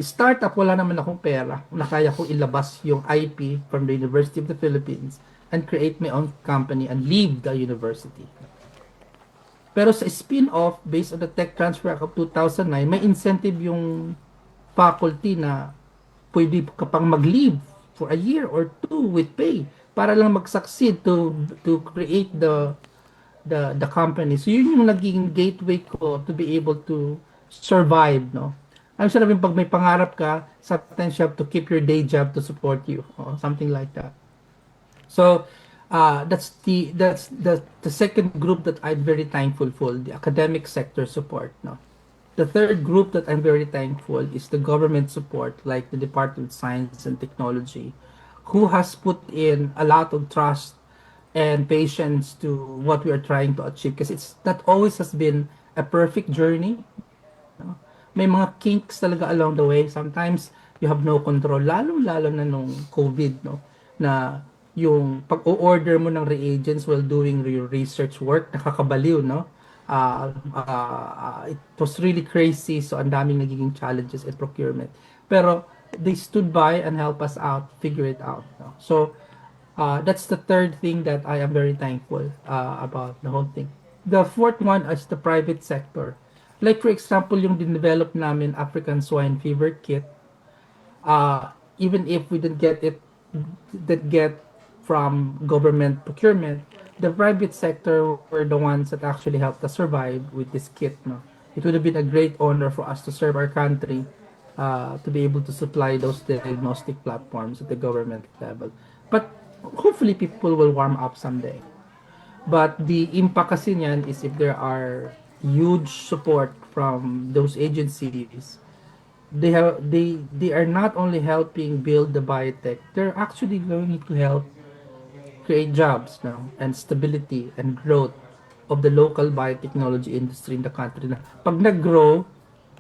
Startup, wala naman akong pera na kaya kong ilabas yung IP from the University of the Philippines and create my own company and leave the university. Pero sa spin-off, based on the Tech Transfer Act of 2009, may incentive yung faculty na pwede ka pang mag-leave for a year or 2 with pay para lang mag-succeed to create the company. So yun yung naging gateway ko to be able to survive, no? I'm sure pag may pangarap ka, sometimes you have to keep your day job to support you or something like that. So that's the second group that I'm very thankful for, the academic sector support, no? The third group that I'm very thankful is the government support, like the Department of Science and Technology, who has put in a lot of trust and patience to what we are trying to achieve. Because it's not always has been a perfect journey. No? May mga kinks talaga along the way. Sometimes you have no control, lalo na nung COVID, no? Na yung pag-o-order mo ng reagents while doing your research work, nakakabaliw, no? It was really crazy, so ang daming nagiging challenges in procurement. Pero they stood by and helped us out, figure it out. No? So that's the third thing that I am very thankful about the whole thing. The fourth one is the private sector. Like for example, yung din-develop namin African swine fever kit, even if we didn't get from government procurement, the private sector were the ones that actually helped us survive with this kit. No? It would have been a great honor for us to serve our country, to be able to supply those diagnostic platforms at the government level. But hopefully people will warm up someday. But the impact kasi niyan is if there are huge support from those agencies, they are not only helping build the biotech, they're actually going to help create jobs now and stability and growth of the local biotechnology industry in the country. Na pag nag-grow,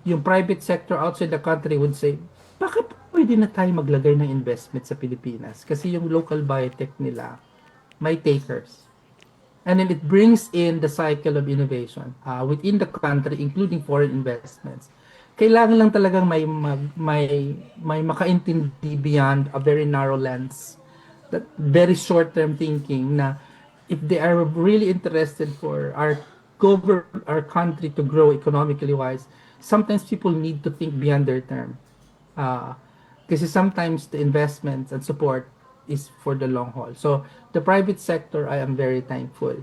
yung private sector outside the country would say, bakit pwede na tayo maglagay ng investment sa Pilipinas? Kasi yung local biotech nila may takers. And then it brings in the cycle of innovation within the country, including foreign investments. Kailangan lang talagang may makaintindi beyond a very narrow lens, that very short-term thinking na if they are really interested for our country to grow economically wise, sometimes people need to think beyond their term. Kasi sometimes the investments and support is for the long haul. So the private sector, I am very thankful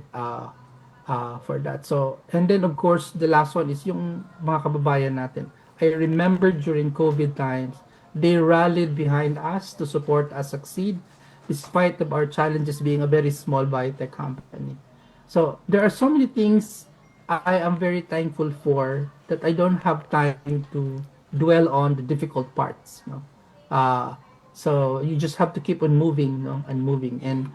for that. So, and then of course, the last one is yung mga kababayan natin. I remember during COVID times, they rallied behind us to support us succeed, despite of our challenges being a very small biotech company. So there are so many things I am very thankful for that I don't have time to dwell on the difficult parts. No? So you just have to keep on moving, no, and moving. And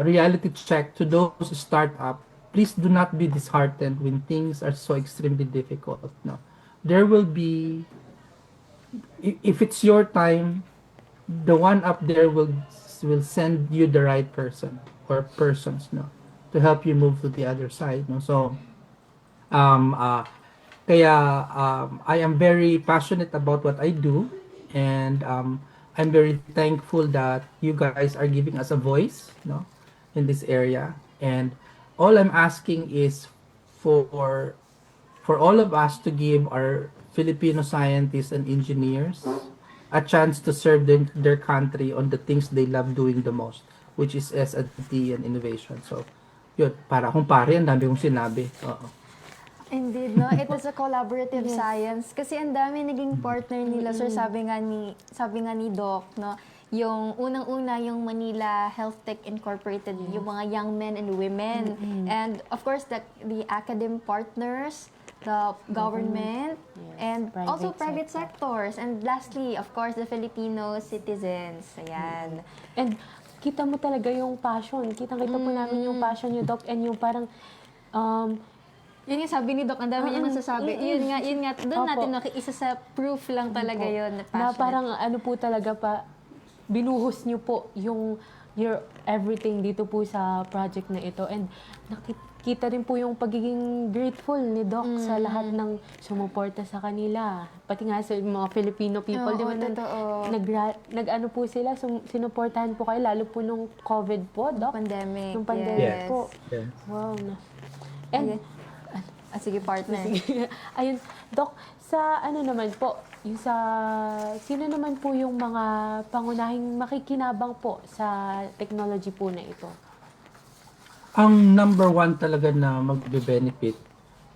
reality check to those startup, please do not be disheartened when things are so extremely difficult. No, there will be, if it's your time, the one up there will send you the right person or persons, no, to help you move to the other side. No, so um, uh, kaya I am very passionate about what I do, and I'm very thankful that you guys are giving us a voice, no, in this area. And all I'm asking is for for all of us to give our Filipino scientists and engineers a chance to serve their country on the things they love doing the most, which is S&T and innovation. So, yun, para akong pare, ang dami kong sinabi. Oo. Indeed, no? It is a collaborative science. Kasi ang dami naging partner nila, sir. Sabi nga ni Doc, no? Yung unang-una, yung Manila Health Tech Incorporated, yung mga young men and women. And of course, the academic partners, the government, and also private sectors. And lastly, of course, the Filipino citizens. Ayan. And kita mo talaga yung passion. Kitang-kita po namin yung passion niyo, Doc, and yung parang Yun yung sabi ni Doc, ang dami niya nasasabi. Yun nga, doon natin isa sa proof lang talaga yun. na parang ano po talaga pa, binuhos niyo po yung your everything dito po sa project na ito. And nakikita rin po yung pagiging grateful ni Doc sa lahat ng sumuporta sa kanila. Pati nga sa mga Filipino people, di ba? Totoo. Nag-ano po sila, sinuportahan po kayo, lalo po nung COVID po, Doc. Pandemic. Nung pandemic yes. po. Yeah. Wow. And, Sige, partner. ayun, Doc, sa ano naman po, yung sa, sino naman po yung mga pangunahing makikinabang po sa technology po na ito? Ang number one talaga na magbe-benefit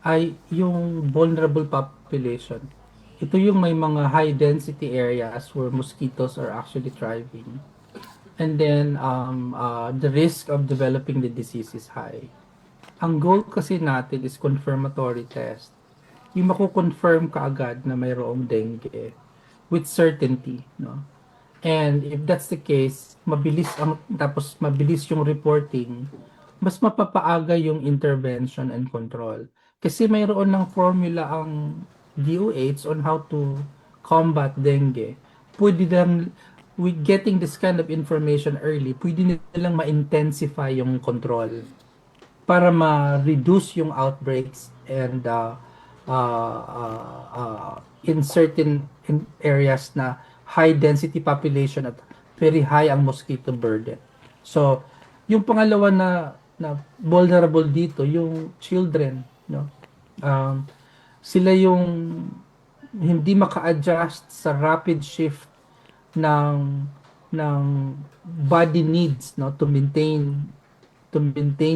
ay yung vulnerable population. Ito yung may mga high density areas where mosquitoes are actually thriving. And then the risk of developing the disease is high. Ang goal kasi natin is confirmatory test. Yung mako-confirm kaagad na mayroong dengue with certainty, no? And if that's the case, tapos mabilis yung reporting, mas mapapaaga yung intervention and control. Kasi mayroon ng formula ang DOH on how to combat dengue. Pwede lang, with getting this kind of information early, pwede nilang ma-intensify yung control para ma-reduce yung outbreaks and in certain areas na high density population at very high ang mosquito burden. So, yung pangalawa na vulnerable dito, yung children, no? Sila yung hindi maka-adjust sa rapid shift ng body needs, no, to maintain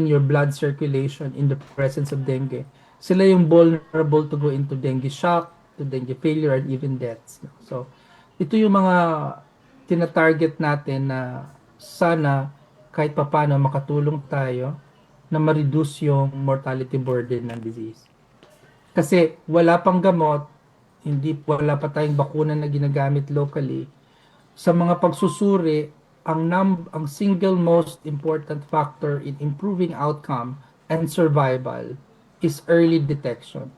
your blood circulation in the presence of dengue. Sila yung vulnerable to go into dengue shock, to dengue failure, and even deaths. So, ito yung mga tina-target natin na sana kahit papano makatulong tayo na ma-reduce yung mortality burden ng disease. Kasi wala pang gamot, wala pa tayong bakuna na ginagamit locally. Sa mga pagsusuri, ang single most important factor in improving outcome and survival is early detection.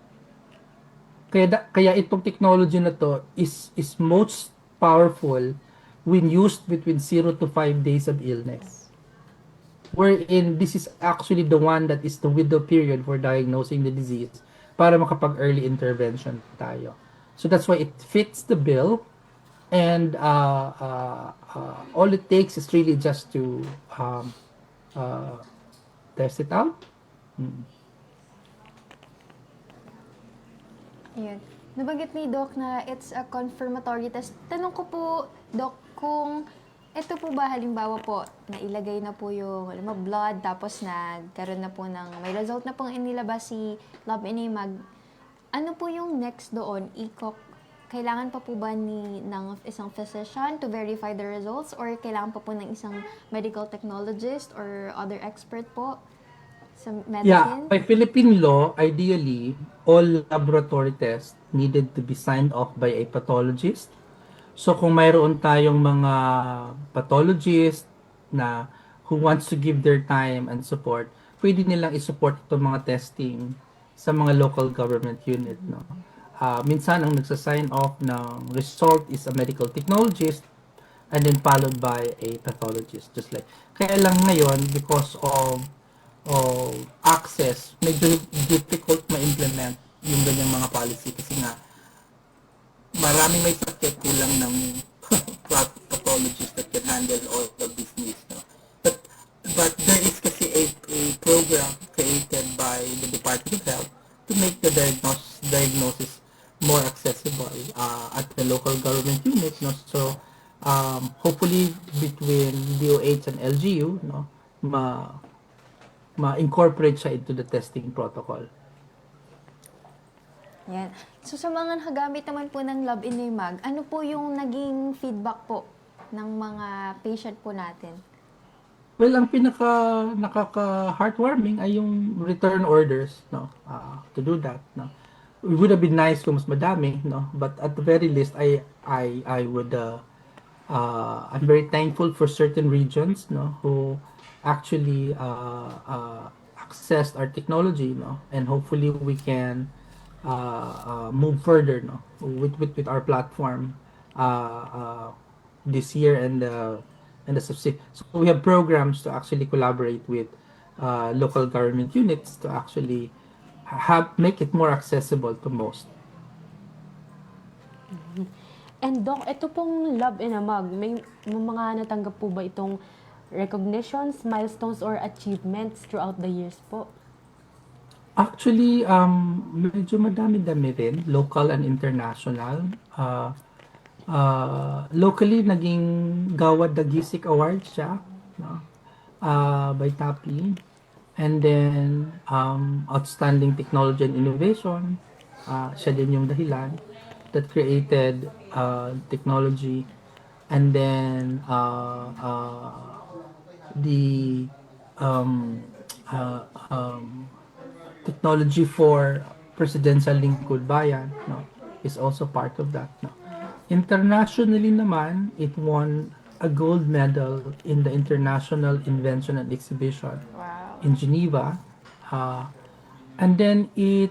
Kaya itong technology na to is most powerful when used between 0 to 5 days of illness. Wherein this is actually the one that is the window period for diagnosing the disease para makapag-early intervention tayo. So that's why it fits the bill. And all it takes is really just to test it out. Ayan. Nabanggit ni Doc na it's a confirmatory test. Tanong ko po, Doc, kung ito po ba halimbawa po, nailagay na po yung alam mo, blood, tapos nagkaroon na po ng, may result na pong inilabas si Lab Inimag, ano po yung next doon? Kailangan pa po ba ng isang physician to verify the results or kailangan pa po ng isang medical technologist or other expert po sa Yeah, medicine? by Philippine law, ideally, all laboratory tests needed to be signed off by a pathologist. So kung mayroon tayong mga pathologist na who wants to give their time and support, pwede nilang i-support itong mga testing sa mga local government unit, no? Minsan ang nagsa-sign off ng result is a medical technologist and then followed by a pathologist, just like. Kaya lang ngayon, because of access, medyo difficult ma-implement yung ganyang mga policy kasi nga maraming may sakit, kulang ng pathologist that can handle all of these needs. No? But there is kasi a program created by the Department of Health to make the diagnosis more accessible at the local government unit. No? So hopefully between DOH and LGU, no, ma-incorporate siya into the testing protocol. Yan. So sa mga nakagamit naman po ng Lab Inimag, ano po yung naging feedback po ng mga patient po natin? Well, ang nakaka-heartwarming ay yung return orders, no, to do that, no. It would have been nice kung mas madami, no, but at the very least, I would, I'm very thankful for certain regions, no, who actually accessed our technology, no, and hopefully we can move further, no, with our platform this year and the subsequent. So we have programs to actually collaborate with local government units to actually make it more accessible to most. And Doc, ito pong Lab Inimag, may mga natanggap po ba itong recognitions, milestones, or achievements throughout the years po? Actually, medyo madami-dami rin, local and international. Locally, naging Gawad Dagisik Award siya, no? By TAPI. And then, Outstanding Technology and Innovation, siya din yung dahilan that created technology. And then, the technology for Presidential Lingkod Bayan, no, is also part of that. No. Internationally naman, it won a gold medal in the International Invention and Exhibition in Geneva. And then it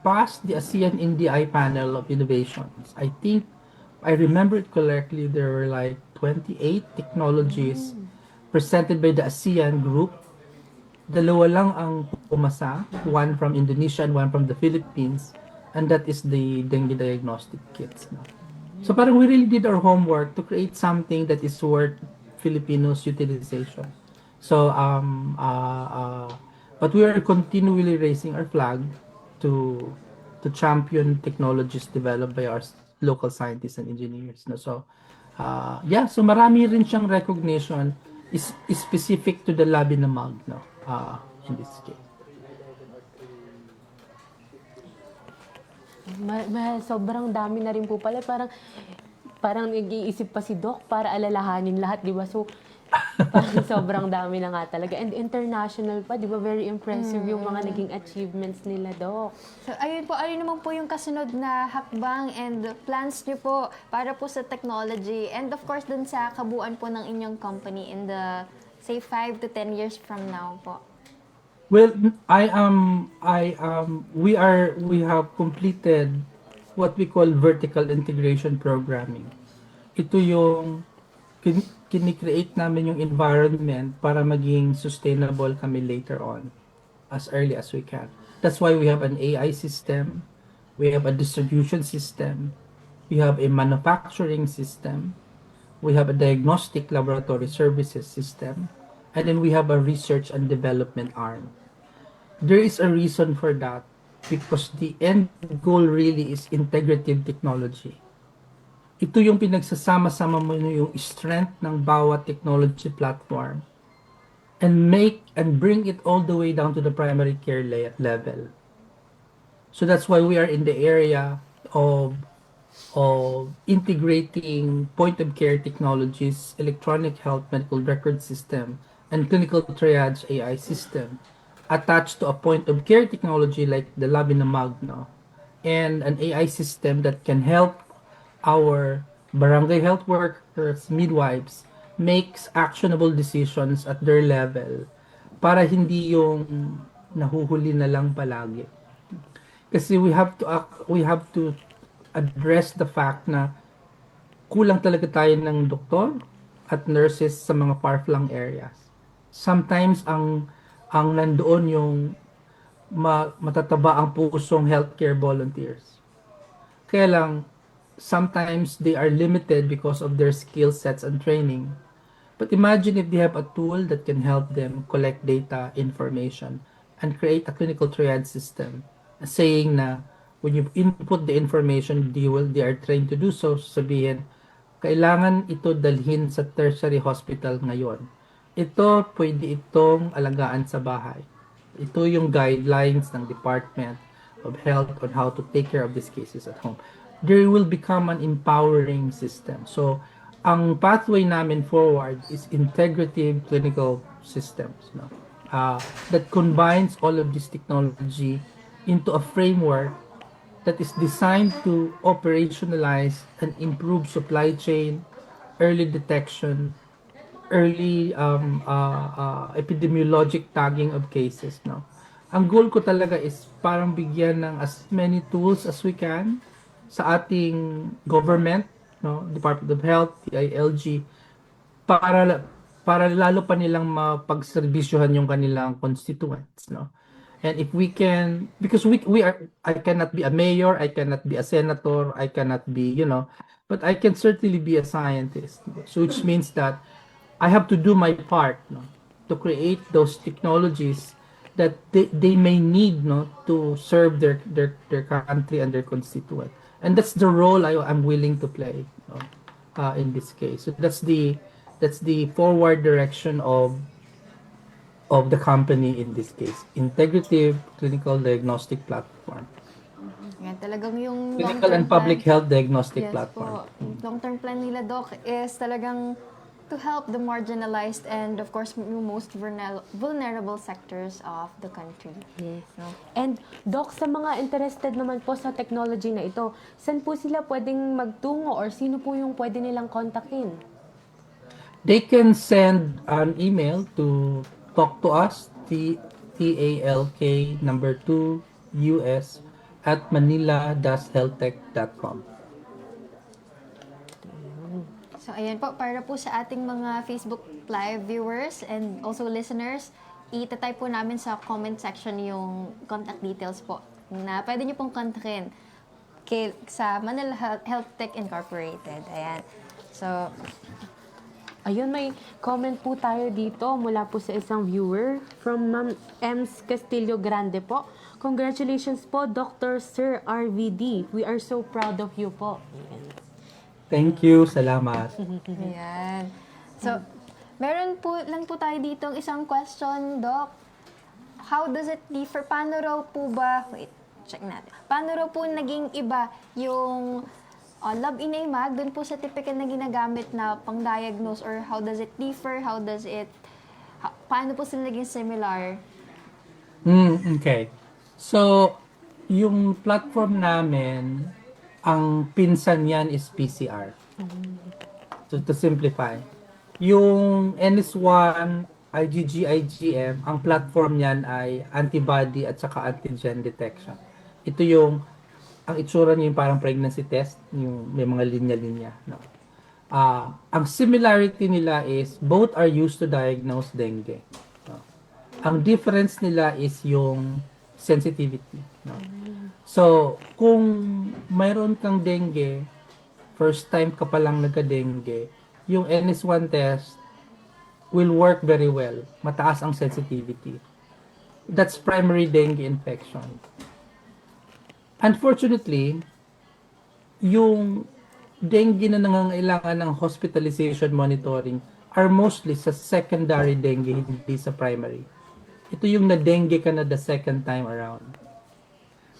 passed the ASEAN NDI panel of innovations. I think, I remember it correctly, there were like 28 technologies presented by the ASEAN group. Dalawa lang ang pumasa, one from Indonesia and one from the Philippines, and that is the dengue diagnostic kits. No? So parang we really did our homework to create something that is worth Filipinos' utilization. So, but we are continually raising our flag to champion technologies developed by our local scientists and engineers. No? So, yeah, so marami rin siyang recognition is specific to the Lab Inimag, no? In this case. Sobrang dami na rin po pala. Parang nag-iisip pa si Doc para alalahanin lahat, di ba? So, parang sobrang dami na nga talaga. And international pa, di ba? Very impressive yung mga naging achievements nila, Doc. So, ayun po, ayun naman po yung kasunod na hakbang and plans niyo po para po sa technology and of course dun sa kabuuan po ng inyong company in the, say, 5 to 10 years from now po. Well, we have completed what we call vertical integration programming. Ito yung kini-create namin yung environment para maging sustainable kami later on, as early as we can. That's why we have an AI system, we have a distribution system, we have a manufacturing system, we have a diagnostic laboratory services system, and then we have a research and development arm. There is a reason for that. because the end goal really is integrative technology. Ito yung pinagsasama-sama mo yung strength ng bawat technology platform and bring it all the way down to the primary care level. So that's why we are in the area of integrating point of care technologies, electronic health medical record system, and clinical triage AI system attached to a point of care technology like the Labinamag, no? And an AI system that can help our barangay health workers, midwives, makes actionable decisions at their level para hindi yung nahuhuli na lang palagi. Kasi we have to address the fact na kulang talaga tayo ng doktor at nurses sa mga far-flung areas. Sometimes ang nandoon yung matataba ang pusong healthcare volunteers. Kaya lang, sometimes they are limited because of their skill sets and training. But imagine if they have a tool that can help them collect data, information, and create a clinical triage system. Saying na when you input the information, they are trained to do so. Sabihin, kailangan ito dalhin sa tertiary hospital ngayon. Ito, pwede itong alagaan sa bahay. Ito yung guidelines ng Department of Health on how to take care of these cases at home. There will become an empowering system. So, ang pathway namin forward is integrative clinical systems, no? That combines all of this technology into a framework that is designed to operationalize and improve supply chain, early detection, early epidemiologic tagging of cases, no? Ang goal ko talaga is parang bigyan ng as many tools as we can sa ating government, no, Department of Health, DILG, para lalo pa nilang mapagserbisyohan yung kanilang constituents, no. And if we can, because I cannot be a mayor, I cannot be a senator, I cannot be, but I can certainly be a scientist. So which means that I have to do my part, no, to create those technologies that they may need, no, to serve their country and their constituent. And that's the role I'm willing to play, no, in this case. So that's the forward direction of the company in this case. Integrative Clinical Diagnostic Platform. Yan, talagang yung Clinical and Public Health Diagnostic yes Platform. Po. Long-term plan nila, Doc, is talagang to help the marginalized and, of course, yung most vulnerable sectors of the country. Yes. No? And Doc, sa mga interested naman po sa technology na ito, saan po sila pwedeng magtungo or sino po yung pwede nilang kontakin? They can send an email to talk to us, TALK number 2 US at manila-healthtech.com. So, ayan po, para po sa ating mga Facebook Live viewers and also listeners, itatype po namin sa comment section yung contact details po na pwede nyo pong kontakin sa Manila Health Tech Incorporated. Ayan. So, Ayun, may comment po tayo dito mula po sa isang viewer from Ma'am Ems Castillo Grande po. Congratulations po, Dr. Sir RVD. We are so proud of you po. Thank you. Salamat. ayan. So, meron po lang po tayo dito isang question, Doc. How does it differ? Paano raw po ba, wait, check natin. Paano raw po naging iba yung Lab in AMAG dun po sa typical na ginagamit na pang-diagnose, or how does it differ? Paano po sila naging similar? Okay. So, yung platform namin, ang pinsan yan is PCR. So, to simplify. Yung NS1, IgG, IgM, ang platform yan ay antibody at saka antigen detection. Ito ang itsura niya yung parang pregnancy test, yung may mga linya-linya. No? Ang similarity nila is both are used to diagnose dengue. No? Ang difference nila is yung sensitivity. No? So, kung mayroon kang dengue, first time ka pa lang nagka-dengue, yung NS1 test will work very well. Mataas ang sensitivity. That's primary dengue infection. Unfortunately, yung dengue na nangangailangan ng hospitalization monitoring are mostly sa secondary dengue, hindi sa primary. Ito yung na-dengue ka na the second time around.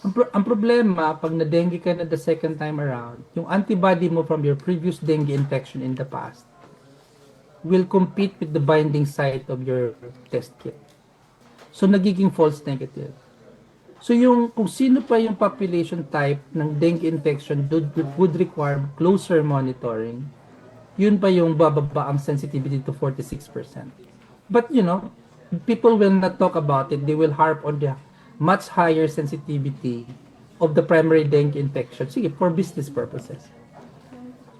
Ang problema, pag na-dengue ka na the second time around, yung antibody mo from your previous dengue infection in the past will compete with the binding site of your test kit. So, nagiging false negative. So, kung sino pa yung population type ng dengue infection would require closer monitoring, yun pa yung bababa ang sensitivity to 46%. But, people will not talk about it. They will harp on the much higher sensitivity of the primary dengue infection. Sige, for business purposes.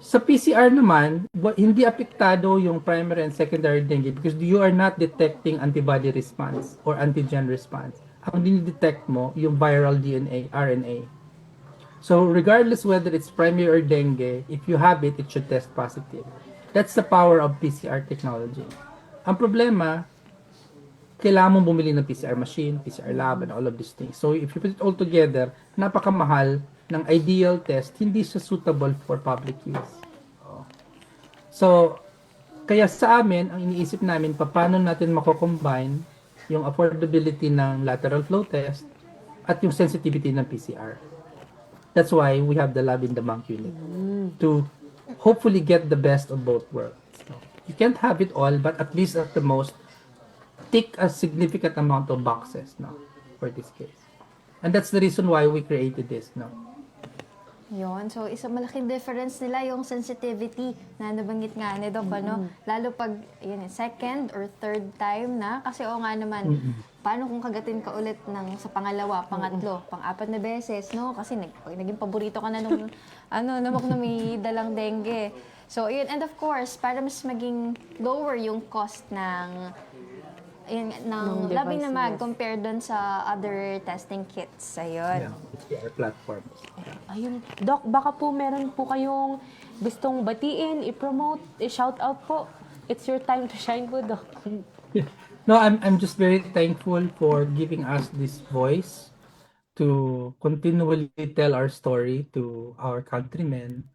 Sa PCR naman, hindi apektado yung primary and secondary dengue because you are not detecting antibody response or antigen response. Ang dinidetect mo, yung viral DNA, RNA. So, regardless whether it's primary or dengue, if you have it, it should test positive. That's the power of PCR technology. Ang problema, kailangan mong bumili ng PCR machine, PCR lab, and all of these things. So, if you put it all together, napakamahal ng ideal test, hindi siya suitable for public use. So, kaya sa amin, ang iniisip namin, paano natin mako-combine yung affordability ng lateral flow test at yung sensitivity ng PCR. That's why we have the lab in the Monk unit to hopefully get the best of both worlds. So, you can't have it all, but at least at the most, tick a significant amount of boxes for this case. And that's the reason why we created this. Yun. So, malaking difference nila yung sensitivity na nabanggit nga ni Doc, Lalo pag, second or third time na. Kasi nga naman, paano kung kagatin ka ulit sa pangalawa, pangatlo, pang-apat na beses, no? Kasi naging paborito ka na nung, na may dalang dengue. So, yun. And of course, para mas maging lower yung cost ng Labi na mag compared dun sa other testing kits. Ayun. PCR platforms. Ayun. Doc, baka po meron po kayong gustong batiin, i-promote, i-shout out po. It's your time to shine po, Doc. No, I'm just very thankful for giving us this voice to continually tell our story to our countrymen.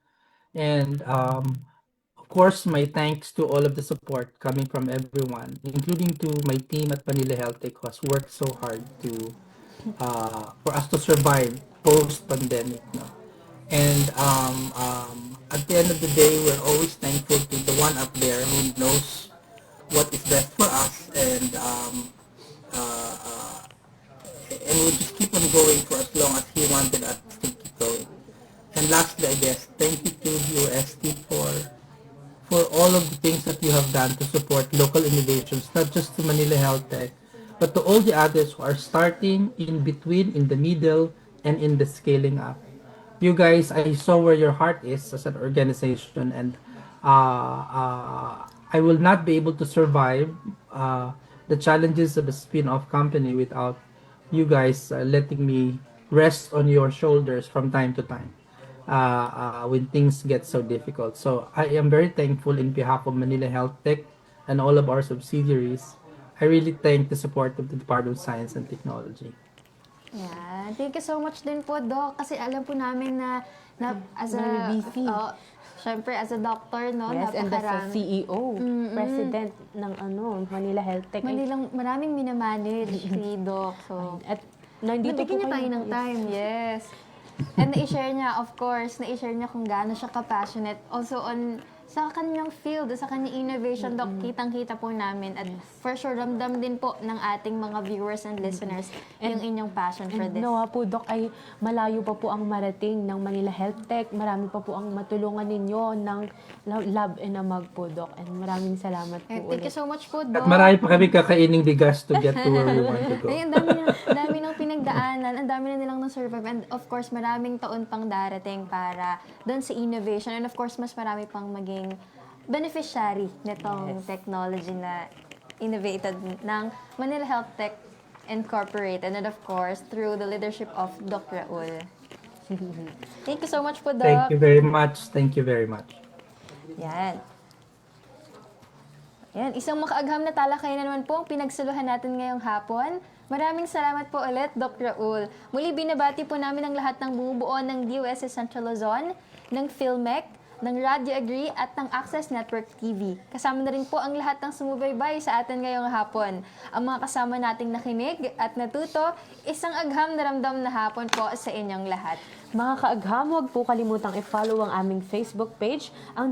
And of course, my thanks to all of the support coming from everyone, including to my team at Manila Health Tech who has worked so hard for us to survive post-pandemic. And at the end of the day, we're always thankful to the one up there who knows what is best for us, and we'll just keep on going for as long as he wanted us to keep going. And lastly, I guess, thank you to UST for all of the things that you have done to support local innovations, not just to Manila Health Tech, but to all the others who are starting in between, in the middle, and in the scaling up. You guys, I saw where your heart is as an organization, and I will not be able to survive the challenges of a spin-off company without you guys letting me rest on your shoulders from time to time. When things get so difficult. So I am very thankful in behalf of Manila Health Tech and all of our subsidiaries. I really thank the support of the Department of Science and Technology. Yeah, thank you so much din po, Doc. Kasi alam po namin na as a Very busy. Syempre, as a doctor, Yes, and as a CEO, president ng Manila Health Tech. Maraming minamanage si Doc. So, At nandito po nabigyan niya tayo kayo ng time, yes. And na-share niya, of course, na-share niya kung gaano siya ka-passionate. Also sa kanyang field, sa kanyang innovation, Doc, kitang-kita po namin. At for sure, ramdam din po ng ating mga viewers and listeners yung inyong passion for this. Nawa po, Doc, ay malayo pa po ang marating ng Manila Health Tech. Marami pa po ang matulungan ninyo ng Lab and Amag po, Doc. And maraming salamat po Thank you ulit. so much po, At Doc. marami pa kami kakaining bigas to get to where we want to go. Ay, ang dami nang pinagdaanan, ang dami na nilang na-survive. And of course, maraming taon pang darating para doon sa innovation. And of course, mas marami pang maging beneficiary nitong technology na innovated ng Manila Health Tech Incorporated. And of course, through the leadership of Doc Raul. Thank you so much po, Doc. Thank you very much. Thank you very much. Yan. Yan, isang makaagham na talakayan na naman po ang pinagsaluhan natin ngayong hapon. Maraming salamat po ulit, Dr. Raul. Muli binabati po namin ang lahat ng bumubuo ng DOST Central Luzon, ng PhilMec, ng Radio Agree at ng Access Network TV. Kasama na rin po ang lahat ng sumubaybay sa atin ngayong hapon. Ang mga kasama nating nakinig at natuto, isang agham na ramdam na hapon po sa inyong lahat. Mga kaagham, huwag po kalimutang i-follow ang aming Facebook page, ang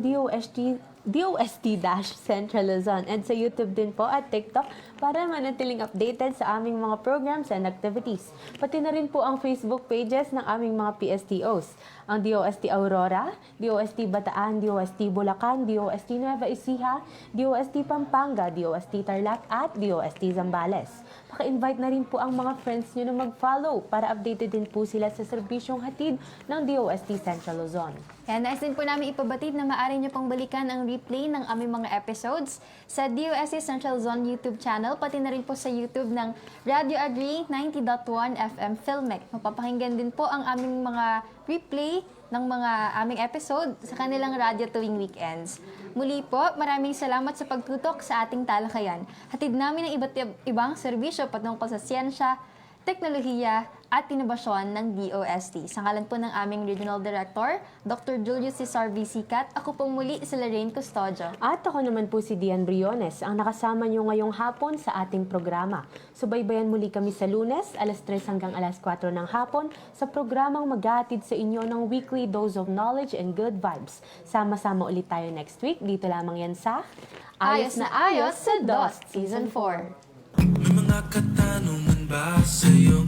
DOST-Central Luzon, and sa YouTube din po at TikTok para manatiling updated sa aming mga programs and activities. Pati na rin po ang Facebook pages ng aming mga PSTOs, ang DOST Aurora, DOST Bataan, DOST Bulacan, DOST Nueva Ecija, DOST Pampanga, DOST Tarlac at DOST Zambales. Paka-invite na rin po ang mga friends nyo na mag-follow para updated din po sila sa serbisyong hatid ng DOST Central Luzon. Kaya nais din po namin ipabatid na maaari nyo pong balikan ang replay ng aming mga episodes sa DOST Central Zone YouTube channel, pati na rin po sa YouTube ng Radio Agree 90.1 FM PhilMec. Mapapakinggan din po ang aming mga replay ng mga aming episode sa kanilang radyo tuwing weekends. Muli po, maraming salamat sa pagtutok sa ating talakayan. Hatid namin ang iba't ibang serbisyo patungkol sa siyensya, teknolohiya at inobasyon ng DOST. Sa ngalan po ng aming Regional Director, Dr. Julius Cesar V. Sicat, ako po muli si Lorraine Custodio. At ako naman po si Dian Briones, ang nakasama nyo ngayong hapon sa ating programa. Subaybayan muli kami sa Lunes, alas 3 hanggang alas 4 ng hapon sa programang maghahatid sa inyo ng weekly dose of knowledge and good vibes. Sama-sama ulit tayo next week. Dito lamang yan sa Ayos na Ayos sa DOST Season 4. May mga katanungan ba sa'yo?